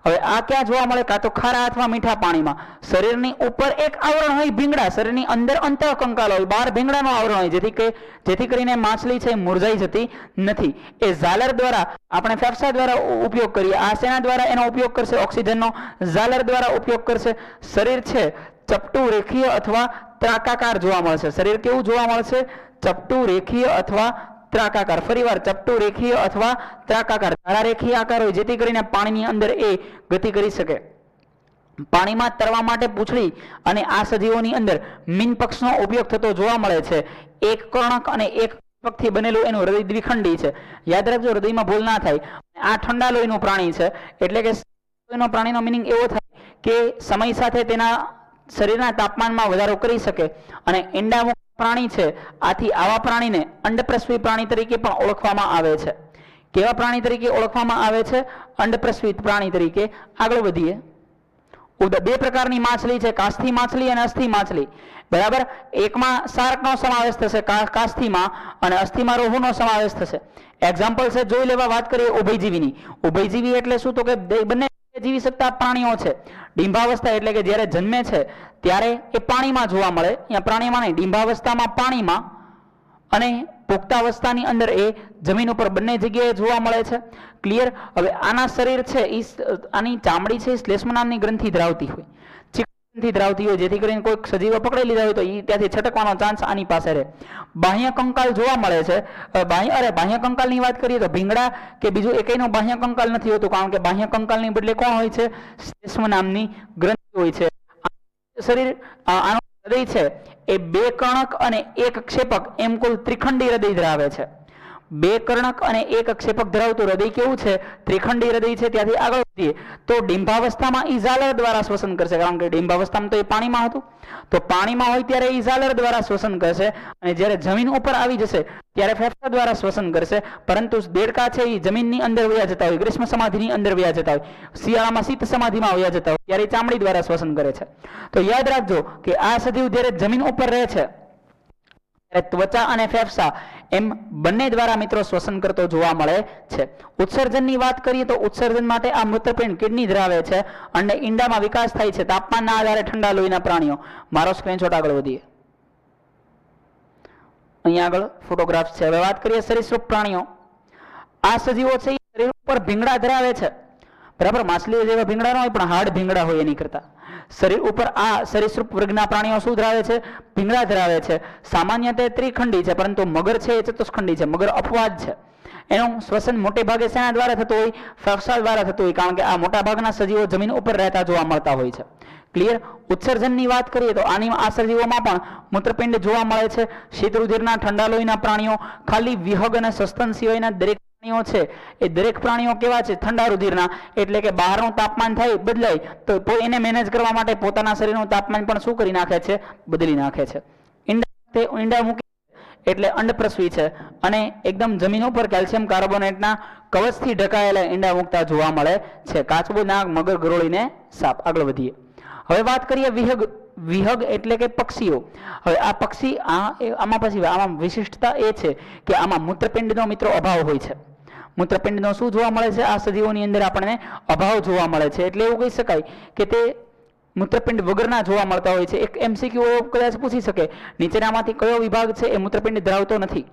હવે આ ક્યાં જોવા મળે? કાં તો ખારા અથવા મીઠા પાણીમાં. શરીરની ઉપર એક આવરણ હોય ભીંગડા, શરીરની અંદર અંતઃકંકાલ હોય, બહાર ભીંગડાનો આવરણ હોય, જેથી કરીને માછલી છે મુરઝાઈ જતી નથી. એ ઝાલર દ્વારા આપણે ફેફસા દ્વારા ઉપયોગ કરીએ. આ શેના દ્વારા એનો ઉપયોગ કરશે? ઓક્સિજનનો. ઝાલર દ્વારા ઉપયોગ કરશે. શરીર છે ચપટું, રેખીય અથવા ત્રાકાકાર જોવા મળશે. શરીર કેવું જોવા મળશે? ચપટું, રેખીય અથવા ત્રાકાકાર. ફરીવાર ચપટું, રેખીય અથવા ત્રાકાકાર. ધારા રેખીય આકાર હોય જેથી કરીને પાણીની અંદર એ ગતિ કરી શકે. પાણીમાં તરવા માટે પૂંછડી અને આ સજીવોની અંદર મીનપક્ષનો ઉપયોગ થતો જોવા મળે છે. એક કર્ણક અને એક પગથી બનેલું એનું હૃદય દ્વિખંડી છે. યાદ રાખજો, હૃદયમાં ભૂલ ના થાય. આ ઠંડા લોહીનું પ્રાણી છે એટલે કે પ્રાણીનો મિનિંગ એવો થાય કે સમય સાથે તેના શરીરના તાપમાનમાં વધારો કરી શકે અને ઈંડામુક્ત પ્રાણી છે. આથી આવા પ્રાણીને અંડપ્રસ્વી પ્રાણી તરીકે પણ ઓળખવામાં આવે છે. કેવા પ્રાણી તરીકે ઓળખવામાં આવે છે? અંડપ્રસ્વી પ્રાણી તરીકે. આગળ વધીએ. બે પ્રકારની માછલી છે, કાસ્થી માછલી અને અસ્થિ માછલી. બરાબર? એકમાં શાર્કનો સમાવેશ થશે કાસ્થીમાં, અને અસ્થિમાં રોહુનો સમાવેશ થશે. એક્ઝામ્પલ છે જોઈ લેવા વાત કરીએ ઉભયજીવીની. ઉભયજીવી એટલે શું? તો કે બંને જીવી શકતા પ્રાણીઓ છે. ડિંભાવસ્થા એટલે કે જ્યારે જન્મે છે ત્યારે એ પાણીમાં જોવા મળે. અહીંયા પ્રાણીમાં નહીં, ડિંભાવસ્થામાં પાણીમાં, અને પુખ્તાવસ્થાની અંદર એ જમીન ઉપર બંને જગ્યાએ જોવા મળે છે. ક્લિયર? હવે આના શરીર છે આની ચામડી છે શ્લેષ્મ નામની ગ્રંથિ ધરાવતી હોય, ગ્રંથિ ધરાવતી હોય, જેથી કરીને કોઈ સજીવો પકડી લીધા હોય તો એ ત્યાંથી છટકવાનો ચાન્સ આની પાસે રહે. બાહ્ય કંકાલ જોવા મળે છે. બાહ્ય કંકાલની વાત કરીએ તો ભીંગડા કે બીજું એકયનું બાહ્ય કંકાલ નથી હોતું, કારણ કે બાહ્ય કંકાલની બદલે કોણ હોય છે? શ્લેષ્મ નામની ગ્રંથિ હોય છે. શરીર આનું હૃદય છે એ 2 કર્ણક અને 1 ક્ષેપક એમ કુલ ત્રિખંડી હૃદય ધરાવે છે. 2 કર્ણક અને 1 ક્ષેપક ધરાવતું હૃદય કેવું છે? ત્રિખંડી હૃદય છે. ત્યાંથી આગળ વધીએ તો ડિંભાવસ્થામાં ઈઝાલર દ્વારા શ્વસન કરશે, કારણ કે ડિંભાવસ્થામાં તો એ પાણીમાં હતું, તો પાણીમાં હોય ત્યારે ઈઝાલર દ્વારા શ્વસન કરશે, અને જ્યારે જમીન ઉપર આવી જશે ત્યારે ફેફસા દ્વારા શ્વસન કરશે. પરંતુ દેડકા છે એ જમીનની અંદર વયા જતા હોય, ગ્રીષ્મ સમાધિની અંદર વયા જતા હોય, શિયાળામાં શીત સમાધિમાં વયા જતા હોય ત્યારે ચામડી દ્વારા શ્વસન કરે છે. તો યાદ રાખજો કે આ સજીવ જ્યારે જમીન ઉપર રહે છે ત્વચા અને ફેફસા એમ બંને દ્વારા મિત્રો શ્વસન કરતો જોવા મળે છે. ઉત્સર્જનની વાત કરીએ તો ઉત્સર્જન માટે આ મૂત્રપિંડ કિડની ધરાવે છે અને ઈંડામાં વિકાસ થાય છે તાપમાનના આધારે ઠંડા લોહીના પ્રાણીઓ. મારો સ્ક્રીનશોટ આગળ વધીએ. અહીંયા આગળ ફોટોગ્રાફ છે. હવે વાત કરીએ સરીસૃપ પ્રાણીઓ. આ સજીવો છે એ શરીર ઉપર ભીંગડા ધરાવે છે, બરાબર. માછલીઓ જેવા ભીંગડા ન હોય પણ હાર્ડ ભીંગડા હોય એની કરતા. શરીર ઉપર આ સરીસૃપ વર્ગના પ્રાણીઓ શું ધરાવે છે? ભીંગડા ધરાવે છે. સામાન્ય તે ત્રિખંડી છે, પરંતુ મગર છે એ ચતુષ્ખંડી છે. મગર અપવાદ છે. એનું શ્વસન મોટે ભાગે શેના દ્વારા થતું હોય? ફેફસા દ્વારા થતું હોય, કારણ કે આ મોટા ભાગના સજીવો જમીન ઉપર રહેતા જોવા મળતા હોય છે. ક્લિયર. ઉત્સર્જનની વાત કરીએ તો આ સજીવોમાં પણ મૂત્રપિંડ જોવા મળે છે. શીત રુધિરના, ઠંડા લોહીના પ્રાણીઓ. ખાલી વિહગ અને સસ્તન સિવાયના દરેક પ્રાણીઓ છે એ દરેક પ્રાણીઓ કેવા છે? ઠંડા રુધિરના. એટલે કે બહારનું તાપમાન થાય બદલાય તો એને મેનેજ કરવા માટે પોતાના શરીરનું તાપમાન પણ શું કરી નાખે છે? બદલી નાખે છે. ઈંડા મૂકે એટલે અંડપ્રસવી છે અને એકદમ જમીન ઉપર કેલ્શિયમ કાર્બોનેટના કવચથી ઢકાયેલા ઈંડા મૂકતા જોવા મળે છે. કાચબો, નાગ, મગર, ગરોળીને સાપ. આગળ વધીએ. હવે વાત કરીએ વિહગ. વિહગ એટલે કે પક્ષીઓ. હવે આ પક્ષી આમાં વિશિષ્ટતા એ છે કે આમાં મૂત્રપિંડનો મિત્રો અભાવ હોય છે. મૂત્રપિંડનો શું જોવા મળે છે? આ સજીવોની અંદર આપણને અભાવ જોવા મળે છે. એટલે એવું કહી શકાય કે તે મૂત્રપિંડ વગરના જોવા મળતા હોય છે. એક MCQ કદાચ પૂછી શકે, નીચેનામાંથી કયો વિભાગ છે એ મૂત્રપિંડ ધરાવતો નથી?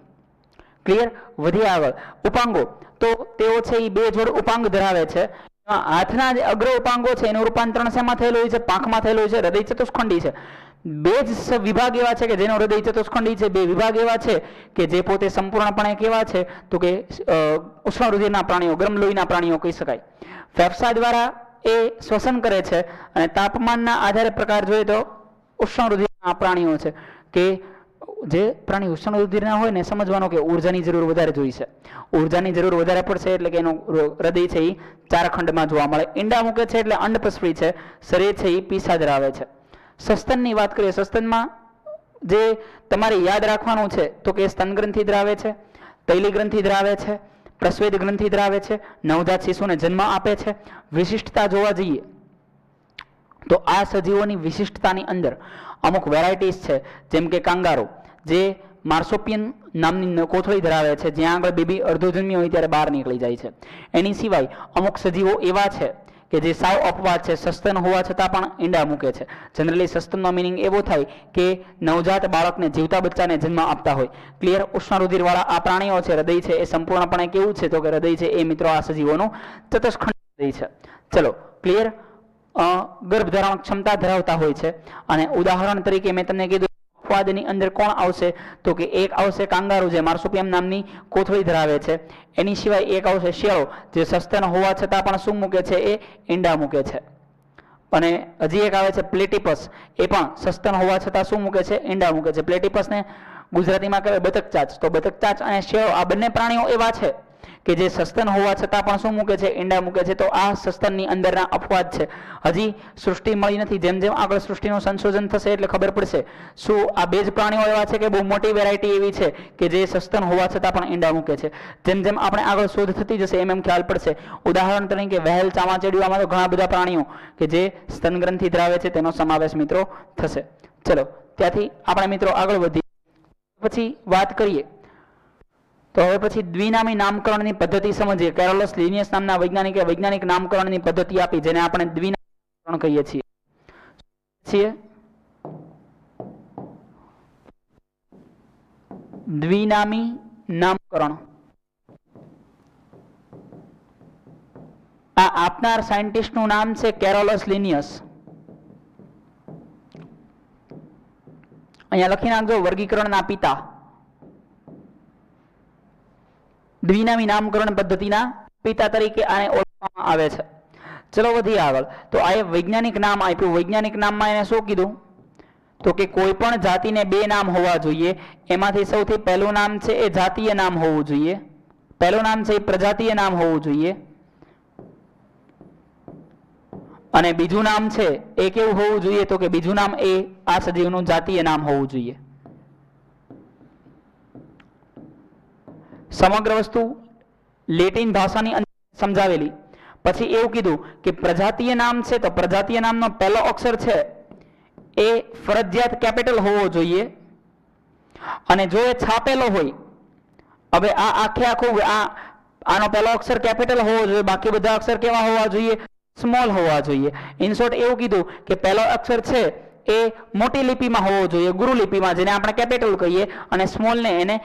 ક્લિયર. વધીએ આગળ. ઉપાંગો. તો તેઓ છે એ 2 જોડ ઉપાંગ ધરાવે છે. હાથના જે અગ્ર ઉપાંગો છે એનું રૂપાંતરણ શેમાં થયેલું હોય છે? પાંખમાં થયેલું હોય છે. હૃદય ચતુષ્ખંડી છે. 2 જ વિભાગ એવા છે કે જેનો હૃદય ચતુષ્ખંડી છે. 2 વિભાગ એવા છે કે જે પોતે સંપૂર્ણપણે કેવા છે? તો કે ઉષ્ણ રુધિરના પ્રાણીઓ, ગરમ લોહીના પ્રાણીઓ કહી શકાય. ફેફસા દ્વારા એ શ્વસન કરે છે અને તાપમાનના આધારે પ્રકાર જોઈએ તો ઉષ્ણ રુધિરના પ્રાણીઓ છે. કે જે પ્રાણી ઉષ્ણ રુધિરના હોય ને સમજવાનો કે ઉર્જાની જરૂર વધારે જોઈશે. ઉર્જાની જરૂર વધારે પડશે એટલે કે એનું હૃદય છે એ 4 ખંડમાં જોવા મળે. ઈંડા મૂકે છે એટલે અંડપ્રસવી છે. શરીર છે એ પીસા ધરાવે છે. સસ્તનની વાત કરીએ. સસ્તનમાં જે તમારે યાદ રાખવાનું છે તો કે સ્તન ગ્રંથિ ધરાવે છે, તૈલી ગ્રંથિ ધરાવે છે, પ્રસ્વેદ ગ્રંથિ ધરાવે છે, નવજાત શિશુને જન્મ આપે છે. વિશિષ્ટતા જોવા જઈએ તો આ સજીવોની વિશિષ્ટતાની અંદર અમુક વેરાયટીઝ છે. જેમ કે કાંગારો, જે માર્સોપિયન નામની કોથળી ધરાવે છે, જ્યાં આગળ બેબી અડધો જન્મી હોય ત્યારે બહાર નીકળી જાય છે. એની સિવાય અમુક સજીવો એવા છે કે જે સાવ અપવાદ છે. સસ્તન હોવા છતાં પણ ઈંડા મૂકે છે. જનરલી સસ્તનનો મિનિંગ એવો થાય કે નવજાત બાળકને, જીવતા બચ્ચાને જન્મ આપતા હોય. ક્લિયર. ઉષ્ણ રુધિરવાળા આ પ્રાણીઓ છે. હૃદય છે એ સંપૂર્ણપણે કેવું છે? તો કે હૃદય છે એ મિત્રો આ સજીવોનું ચતુષ્ખંડ હૃદય છે. ચલો ક્લિયર. ગર્ભધારણ ક્ષમતા ધરાવતા હોય છે. અને ઉદાહરણ તરીકે મેં તમને કીધું અપવાદની અંદર કોણ આવશે? તો કે એક આવશે કાંગારુ, જે માર્સોપિયમ નામની કોથળી ધરાવે છે. એની સિવાય એક આવશે શિયાળો, જે સસ્તન હોવા છતાં પણ શું મૂકે છે? એ ઈંડા મૂકે છે. અને હજી એક આવે છે પ્લેટિપસ. એ પણ સસ્તન હોવા છતાં શું મૂકે છે? ઈંડા મૂકે છે. પ્લેટિપસને ગુજરાતીમાં કહેવાય બતક ચાંચ. તો બતક ચાંચ અને શિયાળો આ બંને પ્રાણીઓ એવા છે કે જે સસ્તન હોવા છતાં પણ શું મૂકે છે? ઈંડા મૂકે છે. તો આ સસ્તનની અંદરના અપવાદ છે. હજી સૃષ્ટિ મળી નથી. જેમ જેમ આગળ સૃષ્ટિનું સંશોધન થશે એટલે ખબર પડશે શું આ 2 જ પ્રાણીઓ એવા છે કે બહુ મોટી વેરાયટી એવી છે કે જે સસ્તન હોવા છતાં પણ ઈંડા મૂકે છે. જેમ જેમ આપણે આગળ શોધ થતી જશે એમ ખ્યાલ પડશે. ઉદાહરણ તરીકે વહેલ, ચામાચીડિયું, આમાં તો ઘણા બધા પ્રાણીઓ કે જે સ્તન ગ્રંથિ ધરાવે છે તેનો સમાવેશ મિત્રો થશે. ચલો ત્યાંથી આપણે મિત્રો આગળ વધીએ. પછી વાત કરીએ તો હવે પછી દ્વિનામી નામકરણની પદ્ધતિ સમજીએ. કેરોલસ લિનિયસ નામના વૈજ્ઞાનિકે વૈજ્ઞાનિક નામકરણની પદ્ધતિ આપી, જેને આપણે દ્વિનામીકરણ કહીએ છીએ. દ્વિનામી નામકરણ આ આપનાર સાયન્ટિસ્ટનું નામ છે કેરોલસ લિનિયસ. અહીંયા લખી નાખજો વર્ગીકરણના પિતા. દ્વિનામી નામકરણ પદ્ધતિના પિતા તરીકે આને ઓળખવામાં આવે છે. ચલો વધીએ આગળ. તો આ વૈજ્ઞાનિક નામ આપ્યું. વૈજ્ઞાનિક નામમાં એને શું કીધું? તો કે કોઈ પણ જાતિને 2 નામ હોવા જોઈએ. એમાંથી સૌથી પહેલું નામ છે એ જાતીય નામ હોવું જોઈએ. પહેલું નામ છે એ પ્રજાતીય નામ હોવું જોઈએ. અને બીજું નામ છે એ કેવું હોવું જોઈએ? તો કે બીજું નામ એ આ સજીવનું જાતીય નામ હોવું જોઈએ. સમગ્ર વસ્તુ લેટિન ભાષાની અંદર સમજાવેલી. પછી એવું કીધું કે પ્રજાતીય નામ છે તો પ્રજાતીય નામનો પહેલો અક્ષર છે એ ફરજિયાત કેપિટલ હોવો જોઈએ. અને જો એ છાપેલો હોય, હવે આ આખું આનો પહેલો અક્ષર કેપિટલ હોવો જોઈએ, બાકી બધા અક્ષર કેવા હોવા જોઈએ? સ્મોલ હોવા જોઈએ. ઇન શોર્ટ એવું કીધું કે પહેલો અક્ષર છે એ મોટી લિપિમાં હોવો જોઈએ, ગુરુ લિપિમાં, જેને આપણે કેપિટલ કહીએ, અને સ્મોલ ને એને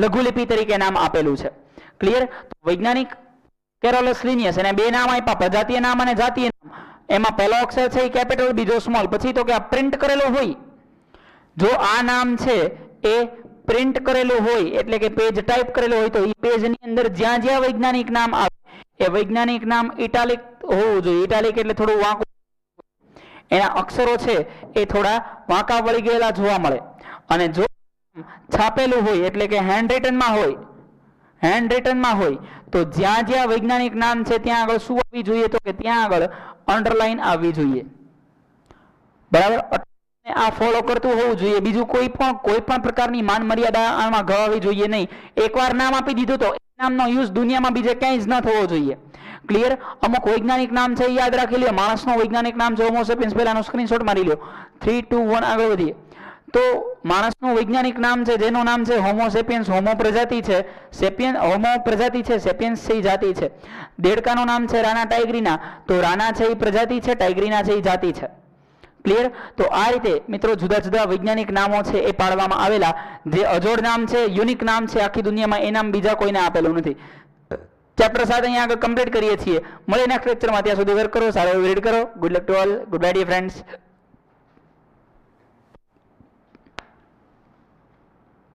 લઘુ લિપિ તરીકે નામ આપેલું છે. ક્લિયર? વૈજ્ઞાનિક કેરોલસ લિનિયસ, એને બે નામ આપ્યા, પ્રજાતીય નામ અને જાતીય નામ. એમાં પહેલો અક્ષર છે એ કેપિટલ, બીજો સ્મોલ. પછી તો કે આ પ્રિન્ટ કરેલો હોય, જો આ નામ છે એ પ્રિન્ટ કરેલું હોય એટલે કે પેજ ટાઈપ કરેલું હોય, તો એ પેજની અંદર જ્યાં જ્યાં વૈજ્ઞાનિક નામ આવે એ વૈજ્ઞાનિક નામ ઇટાલિક હોવું જોઈએ. ઇટાલિક એટલે થોડું વાંકું, એના અક્ષરો છે એ થોડા વાંકા વળી ગયેલા જોવા મળે. અને જો છાપેલું હોય એટલે કે હેન્ડ રિટનમાં હોય, હેન્ડ રિટનમાં હોય, તો જ્યાં જ્યાં વૈજ્ઞાનિક નામ છે ત્યાં આગળ શું આવવી જોઈએ? તો કે ત્યાં આગળ અંડરલાઈન આવવી જોઈએ. બરાબર? આ ફોલો કરતું હોવું જોઈએ. બીજું કોઈ પણ પ્રકારની માન મર્યાદા આમાં ગવાવી જોઈએ નહીં. એકવાર નામ આપી દીધું તો એ નામનો યુઝ દુનિયામાં બીજે ક્યાંય જ ન થવો જોઈએ. ક્લિયર? અમુક વૈજ્ઞાનિક નામ છે એ યાદ રાખી લ્યો. માણસનો વૈજ્ઞાનિક નામ છે હોમો સેપિયન્સ, પહેલાનો સ્ક્રીનશોટ મારી લ્યો. 3, 2, 1 આગળ વધીએ. તો માણસનું વૈજ્ઞાનિક નામ છે જેનું નામ છે હોમો સેપિયન્સ, હોમો પ્રજાતિ છે, સેપિયન હોમો પ્રજાતિ છે, સેપિયન્સ છે એ જાતિ છે. દેડકાનું નામ છે રાના ટાઈગ્રીના, તો રાના છે એ પ્રજાતિ છે, ટાઈગ્રીના છે એ જાતિ છે. ક્લિયર? તો આ રીતે મિત્રો જુદા જુદા વૈજ્ઞાનિક નામો છે એ પાડવામાં આવેલા. જે અજોડ નામ છે, યુનિક નામ છે આખી દુનિયામાં, એ નામ બીજા કોઈને આપેલું નથી. ચેપ્ટર 7 અહીંયા આગળ કમ્પ્લીટ કરીએ છીએ. મળીએ નેક્સ્ટ લેક્ચરમાં. ત્યાં સુધી વર્ક કરો, સારો રીડ કરો. Good luck to all. Goodbye dear friends.